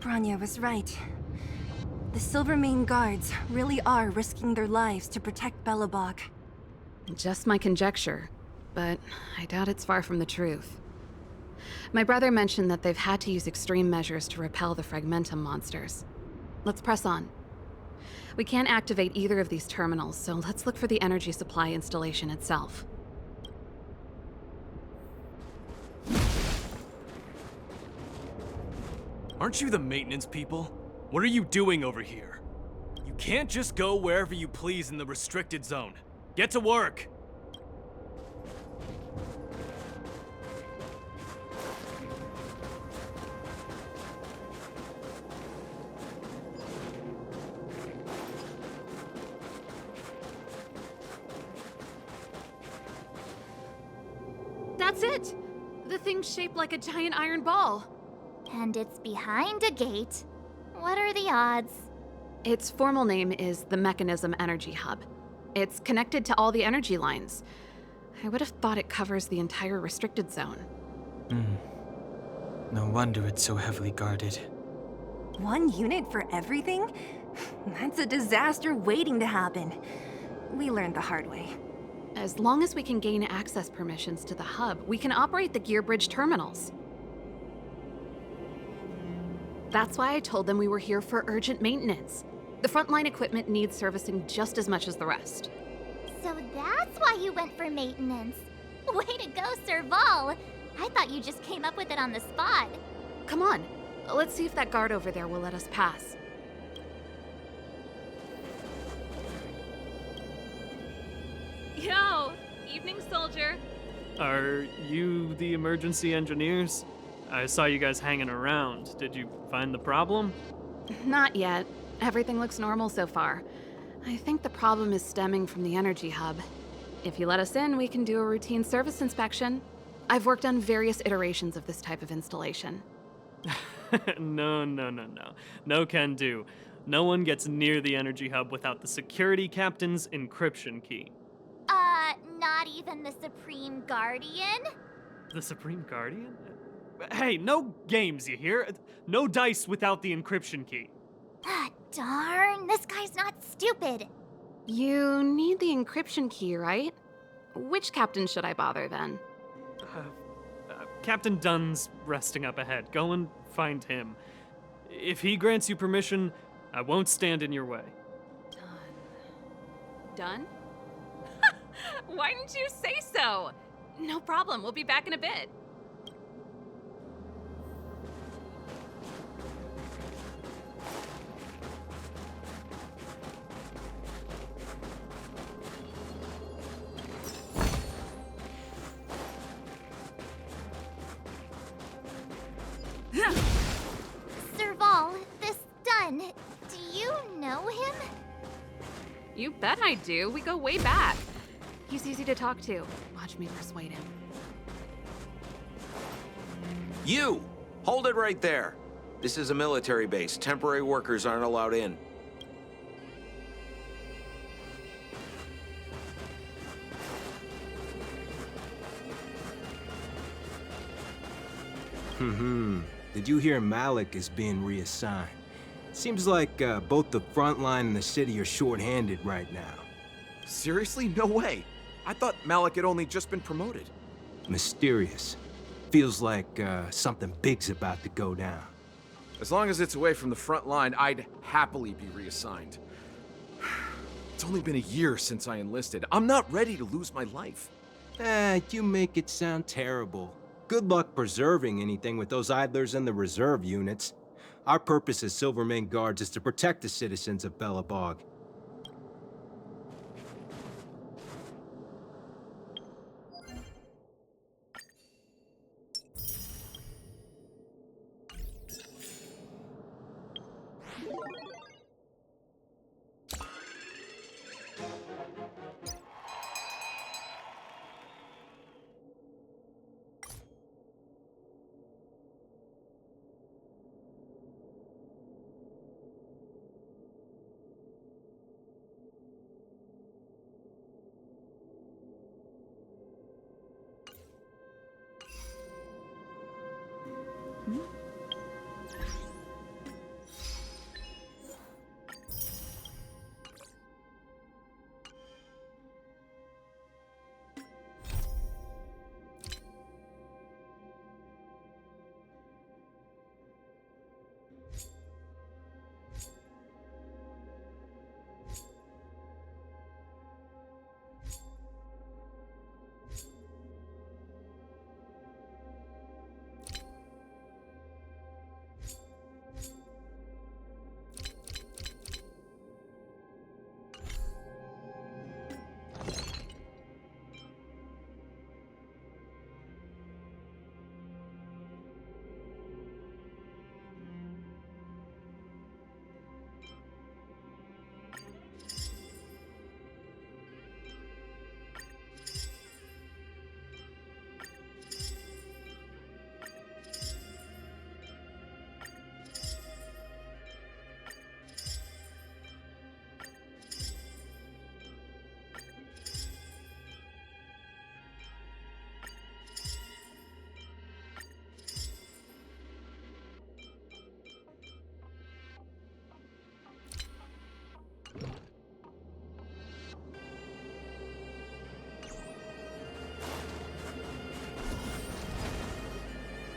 Bronya was right. The Silvermane guards really are risking their lives to protect Belobog. Just my conjecture, but I doubt it's far from the truth. My brother mentioned that they've had to use extreme measures to repel the Fragmentum monsters. Let's press on. We can't activate either of these terminals, so let's look for the energy supply installation itself. Aren't you the maintenance people? What are you doing over here? You can't just go wherever you please in the restricted zone. Get to work! That's it! The thing's shaped like a giant iron ball. And it's behind a gate. What are the odds? Its formal name is the Mechanism Energy Hub. It's connected to all the energy lines. I would have thought it covers the entire restricted zone. No wonder it's so heavily guarded. One unit for everything? That's a disaster waiting to happen. We learned the hard way. As long as we can gain access permissions to the hub, we can operate the gear bridge terminals. That's why I told them we were here for urgent maintenance. The frontline equipment needs servicing just as much as the rest. So that's why you went for maintenance. Way to go, Serval! I thought you just came up with it on the spot. Come on, let's see if that guard over there will let us pass. Yo! Evening, soldier. Are you the emergency engineers? I saw you guys hanging around. Did you find the problem? Not yet. Everything looks normal so far. I think the problem is stemming from the energy hub. If you let us in, we can do a routine service inspection. I've worked on various iterations of this type of installation. No. No can do. No one gets near the energy hub without the security captain's encryption key. Not even the Supreme Guardian? The Supreme Guardian? Hey, no games, you hear? No dice without the encryption key. Ah, darn, this guy's not stupid. You need the encryption key, right? Which captain should I bother then? Captain Dunn's resting up ahead. Go and find him. If he grants you permission, I won't stand in your way. Dunn? Why didn't you say so? No problem, we'll be back in a bit. Serval, this Dunn, do you know him? You bet I do. We go way back. He's easy to talk to. Watch me persuade him. You! Hold it right there. This is a military base. Temporary workers aren't allowed in. Did you hear Malik is being reassigned? Seems like both the front line and the city are short-handed right now. Seriously? No way. I thought Malik had only just been promoted. Mysterious. Feels like something big's about to go down. As long as it's away from the front line, I'd happily be reassigned. It's only been a year since I enlisted. I'm not ready to lose my life. You make it sound terrible. Good luck preserving anything with those idlers and the reserve units. Our purpose as Silvermane Guards is to protect the citizens of Belobog.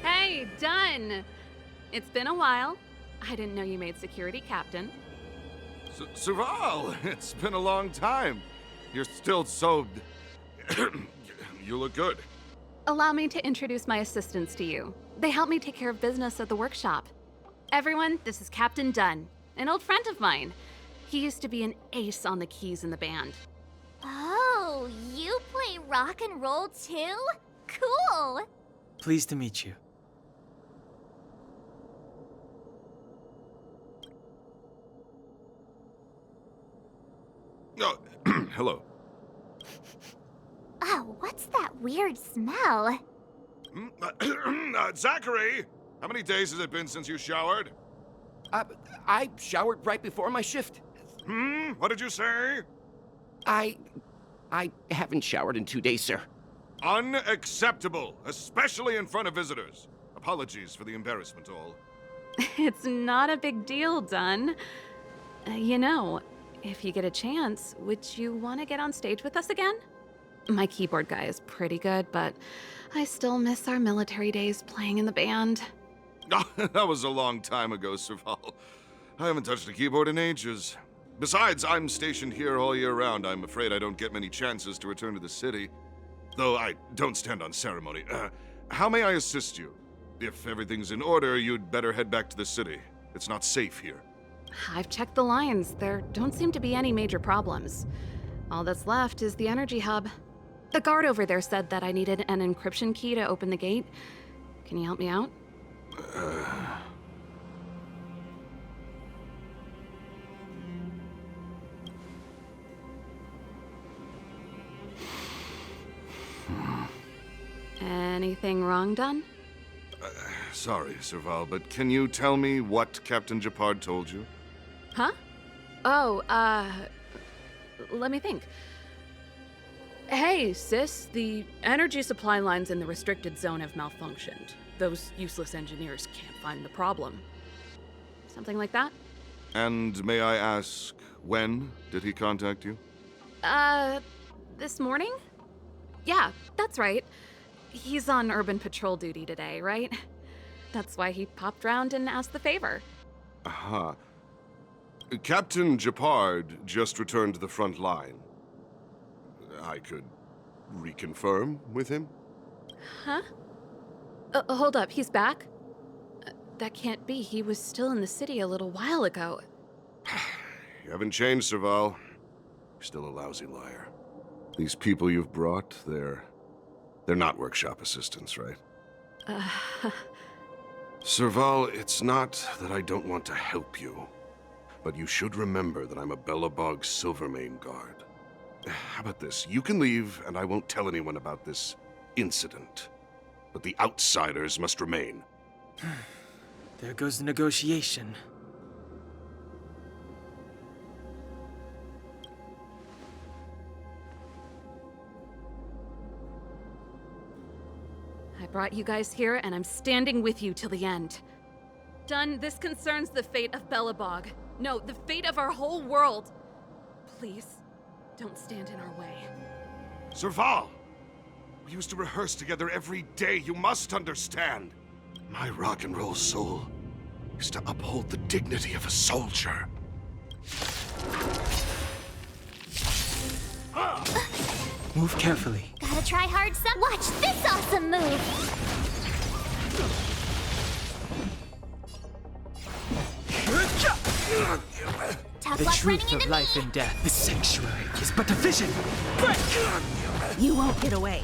Hey, Dunn! It's been a while. I didn't know you made security captain. Serval, it's been a long time. You're still so... You look good. Allow me to introduce my assistants to you. They help me take care of business at the workshop. Everyone, this is Captain Dunn, an old friend of mine. He used to be an ace on the keys in the band. Oh, you play rock and roll too? Cool! Pleased to meet you. Oh, hello. Oh, what's that weird smell? Zachary, how many days has it been since you showered? I showered right before my shift. What did you say? I haven't showered in 2 days, sir. Unacceptable, especially in front of visitors. Apologies for the embarrassment, all. It's not a big deal, Dunn. You know, if you get a chance, would you want to get on stage with us again? My keyboard guy is pretty good, but I still miss our military days playing in the band. That was a long time ago, Serval. I haven't touched a keyboard in ages. Besides, I'm stationed here all year round. I'm afraid I don't get many chances to return to the city. Though I don't stand on ceremony. How may I assist you? If everything's in order, you'd better head back to the city. It's not safe here. I've checked the lines. There don't seem to be any major problems. All that's left is the energy hub. The guard over there said that I needed an encryption key to open the gate. Can you help me out? Anything wrong, Dunn? Sorry, Serval, but can you tell me what Captain Japard told you? Huh? Oh, let me think. Hey, sis, the energy supply lines in the restricted zone have malfunctioned. Those useless engineers can't find the problem. Something like that? And may I ask, when did he contact you? This morning? Yeah, that's right. He's on urban patrol duty today, right? That's why he popped round and asked the favor. Aha. Captain Japard just returned to the front line. I could reconfirm with him? Huh? Hold up, he's back? That can't be. He was still in the city a little while ago. You haven't changed, Serval. You're still a lousy liar. These people you've brought, they're not workshop assistants, right? Serval, it's not that I don't want to help you, but you should remember that I'm a Belobog Silvermane guard. How about this? You can leave, and I won't tell anyone about this incident. But the outsiders must remain. There goes the negotiation. I brought you guys here, and I'm standing with you till the end. Dunn, this concerns the fate of Belobog. No, the fate of our whole world. Please, don't stand in our way. Serval! We used to rehearse together every day, you must understand. My rock and roll soul used to uphold the dignity of a soldier. Move carefully. Gotta try hard some. Watch this awesome move! Tough The luck truth running of into life me. and death. The sanctuary is but a vision. You won't get away.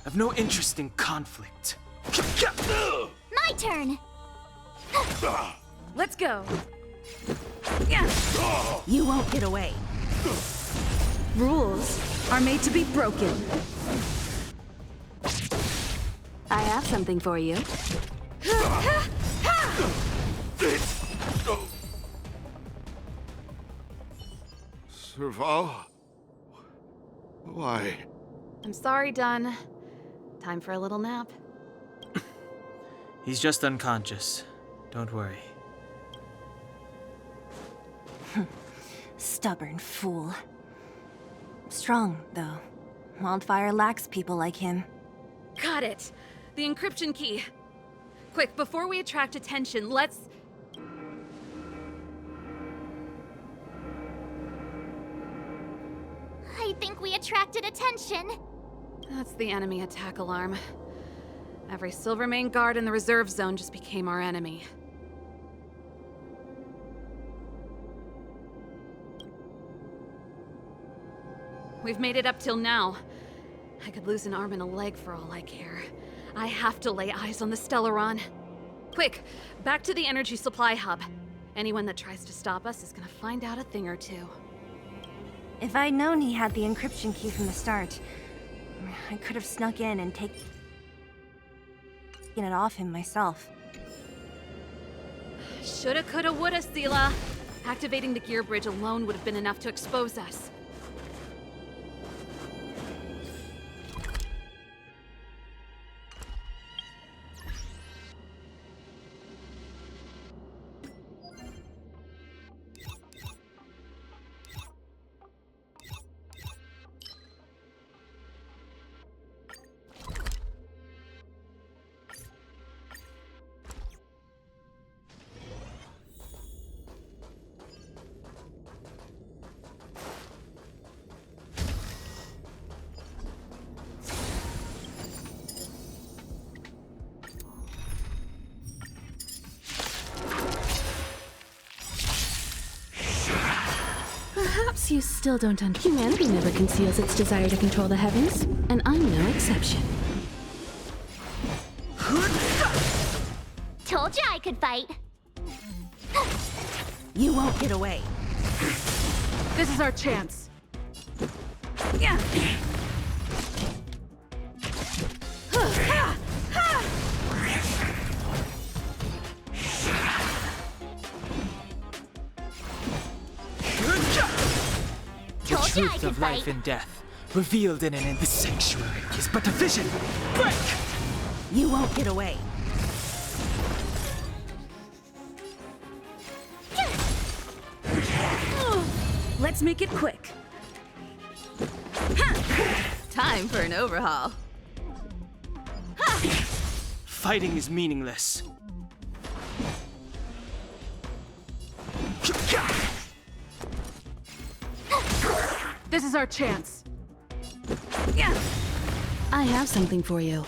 I've no interest in conflict. My turn! Let's go. You won't get away. Rules are made to be broken. I have something for you. Serval? Why? I'm sorry, Dunn. Time for a little nap. He's just unconscious. Don't worry. Stubborn fool. Strong, though. Wildfire lacks people like him. Got it. The encryption key. Quick, before we attract attention, let's... I think we attracted attention. That's the enemy attack alarm. Every Silvermane guard in the reserve zone just became our enemy. We've made it up till now. I could lose an arm and a leg for all I care. I have to lay eyes on the Stellaron. Quick, back to the energy supply hub. Anyone that tries to stop us is gonna find out a thing or two. If I'd known he had the encryption key from the start, I could have snuck in and taken it off him myself. Shoulda, coulda, woulda, Sela. Activating the gear bridge alone would have been enough to expose us. Perhaps you still don't understand. Humanity never conceals its desire to control the heavens, and I'm no exception. Told you I could fight. You won't get away. This is our chance. Yeah. The truth of life and death, revealed in the sanctuary, is but a vision. Break! You won't get away. Let's make it quick. Time for an overhaul. Fighting is meaningless. This is our chance. Yeah. I have something for you.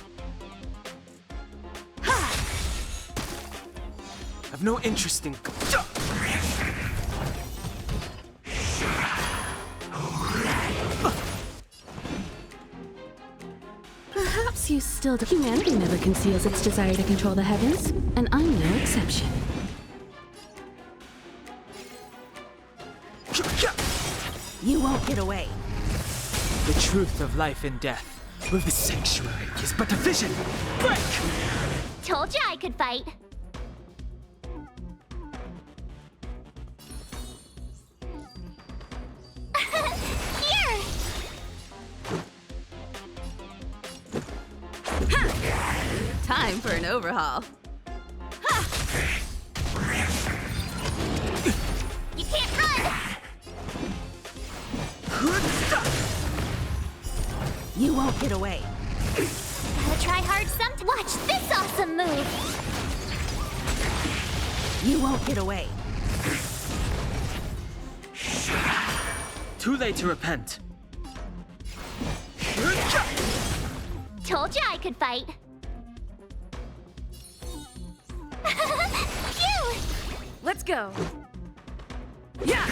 I've no interest in. Perhaps you still do. Humanity never conceals its desire to control the heavens, and I'm no exception. You won't get away. The truth of life and death, with the sanctuary, is but a vision. Break! Told you I could fight. Here! Time for an overhaul. You can't run! You won't get away. Gotta try hard some. Watch this awesome move! You won't get away. Too late to repent. Told you I could fight. Phew! Let's go. Yeah.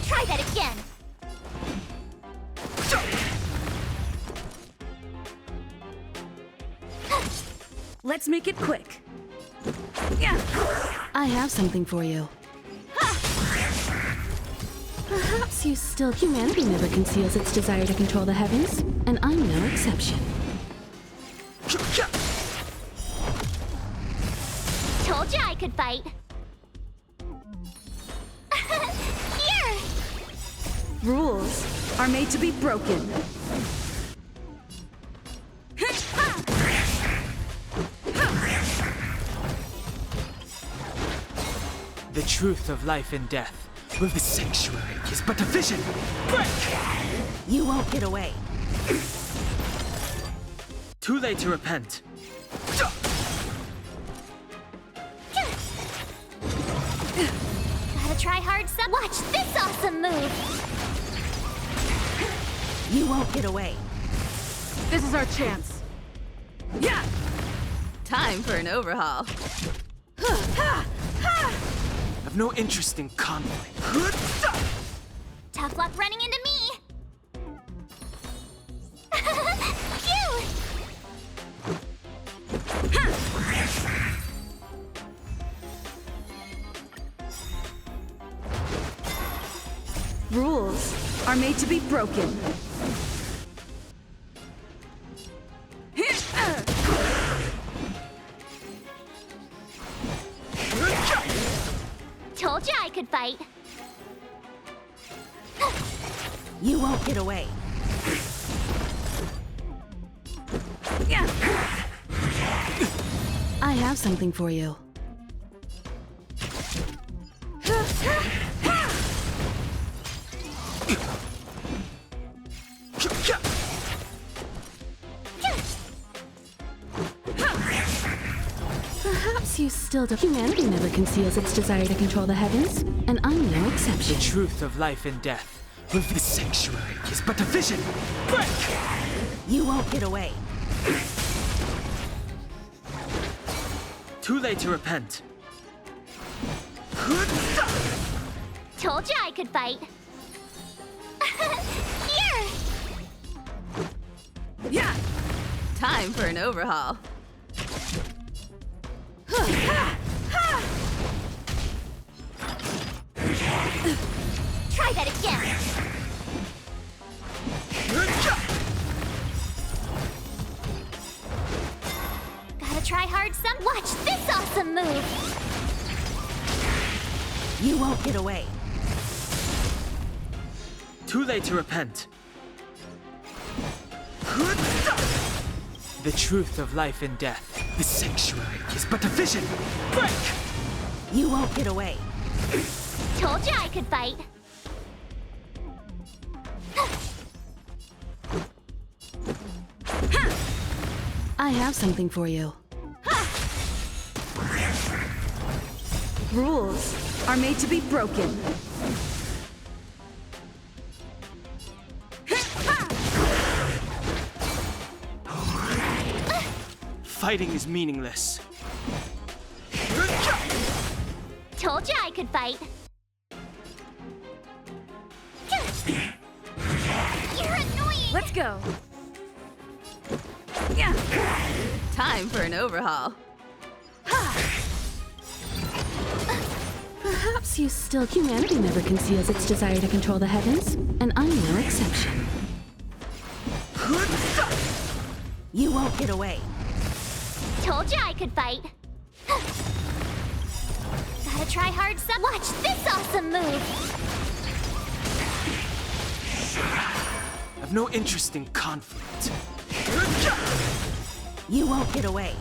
Try that again. Let's make it quick. Yeah. I have something for you. Perhaps you still. Humanity never conceals its desire to control the heavens, and I'm no exception. Told you I could fight. Here! Rules are made to be broken. The truth of life and death, with the sanctuary, is but a vision. Break! You won't get away. Too late to repent. Gotta try hard some. Watch this awesome move! You won't get away. This is our chance. Yeah. Time for an overhaul. I've no interest in conflict. Tough luck running into me! Phew! Rules are made to be broken. Told you I could fight. You won't get away. Yeah. I have something for you. Perhaps you still do. Humanity never conceals its desire to control the heavens, and I'm no exception. The truth of life and death, with the sanctuary, is but a vision. Break! You won't get away. Too late to repent. Told you I could fight. Here! Yeah! Time for an overhaul. Try that again. Gotta try hard some. Watch this awesome move. You won't get away. Too late to repent. The truth of life and death. The sanctuary is but a vision. Break! You won't get away. Told you I could fight. I have something for you. Rules are made to be broken. Fighting is meaningless. Told you I could fight. You're annoying. Let's go. Yeah. Time for an overhaul. Perhaps you still. Humanity never conceals its desire to control the heavens, and I'm no exception. You won't get away. Told you I could fight. Gotta try hard some. Watch this awesome move. I've no interest in conflict. You won't get away.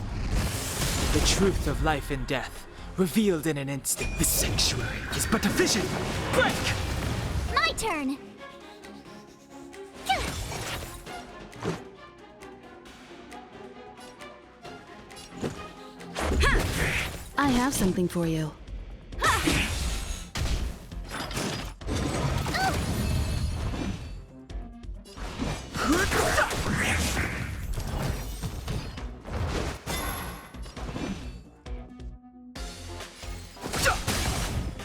The truth of life and death, revealed in an instant. The sanctuary is but a vision. Break! My turn. I have something for you.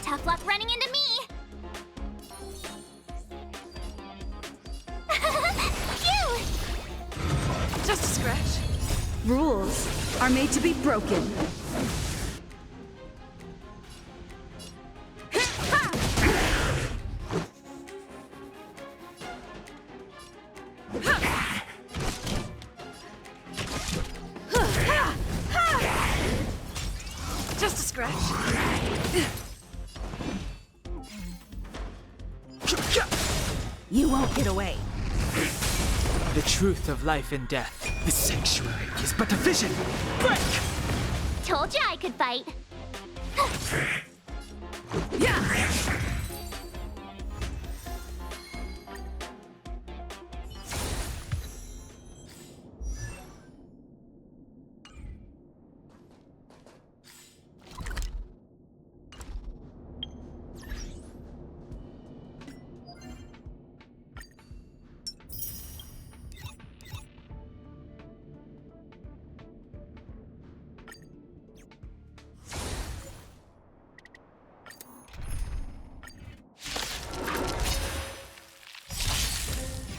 Tough luck running into me. Phew! Just a scratch. Rules are made to be broken. Just a scratch. You won't get away. The truth of life and death. The sanctuary is but a vision. Break! Told you I could fight. Yeah.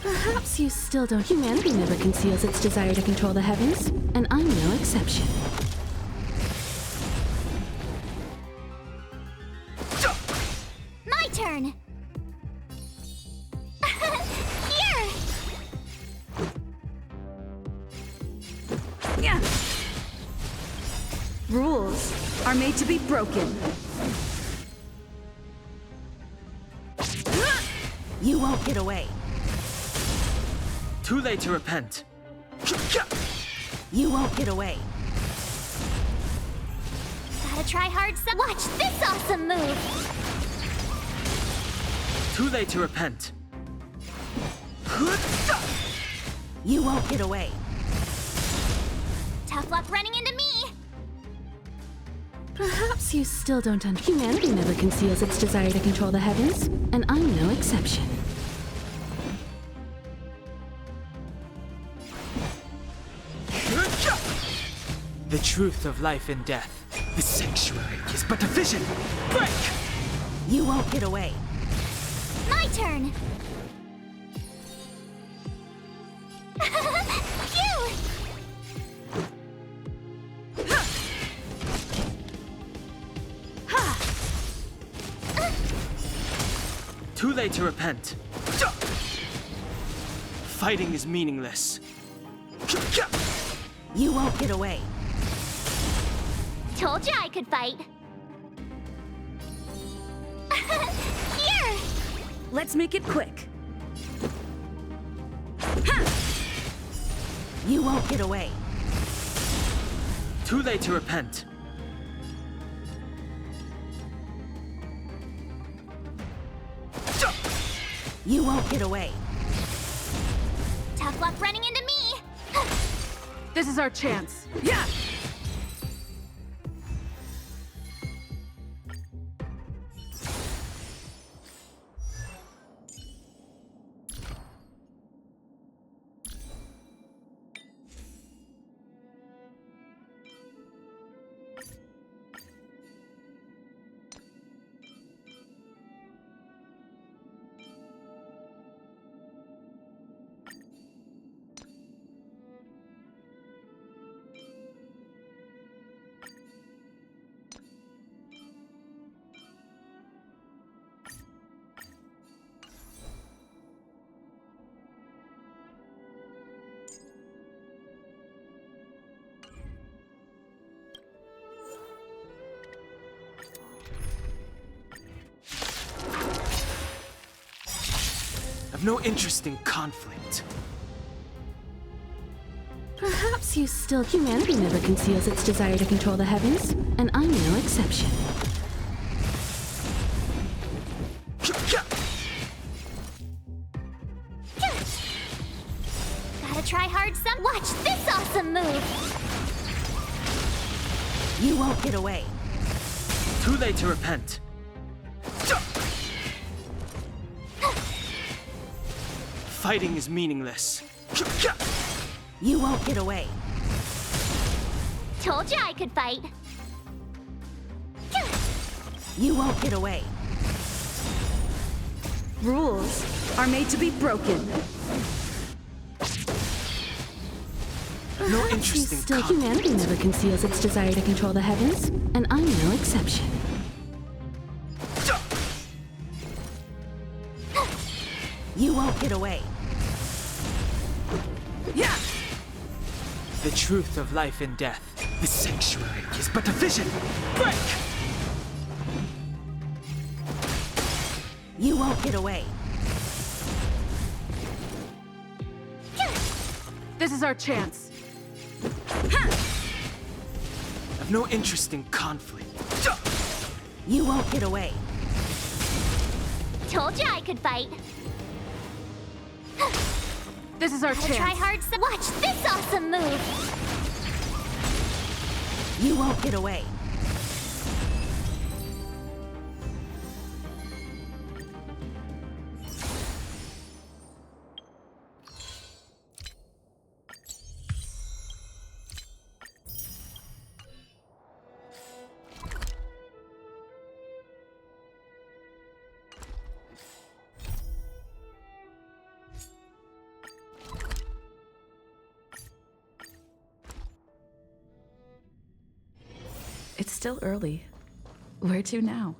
Perhaps you still don't. Humanity never conceals its desire to control the heavens, and I'm no exception. My turn. Here. Yeah. Rules are made to be broken. You won't get away. Too late to repent. You won't get away. Gotta try hard some. Watch this awesome move. Too late to repent. You won't get away. Tough luck running into me. Perhaps you still don't understand. Humanity never conceals its desire to control the heavens, and I'm no exception. The truth of life and death. The sanctuary is but a vision! Break! You won't get away. My turn! Phew! Too late to repent. Fighting is meaningless. You won't get away. Told you I could fight. Here! Let's make it quick. You won't get away. Too late to repent. You won't get away. Tough luck running into me! This is our chance. Yeah! I've no interest in conflict. Perhaps you still. Humanity never conceals its desire to control the heavens, and I'm no exception. Gotta try hard some. Watch this awesome move! You won't get away. Too late to repent. Fighting is meaningless. You won't get away. Told you I could fight. You won't get away. Rules are made to be broken. I've no interest in Still, conflict. humanity never conceals its desire to control the heavens, and I'm no exception. You won't get away. Yeah! The truth of life and death. The sanctuary is but a vision. Break! You won't get away. This is our chance. I've no interest in conflict. You won't get away. Told you I could fight. This is our Gotta chance. try hard some. Watch this awesome move! You won't get away. It's still early. Where to now?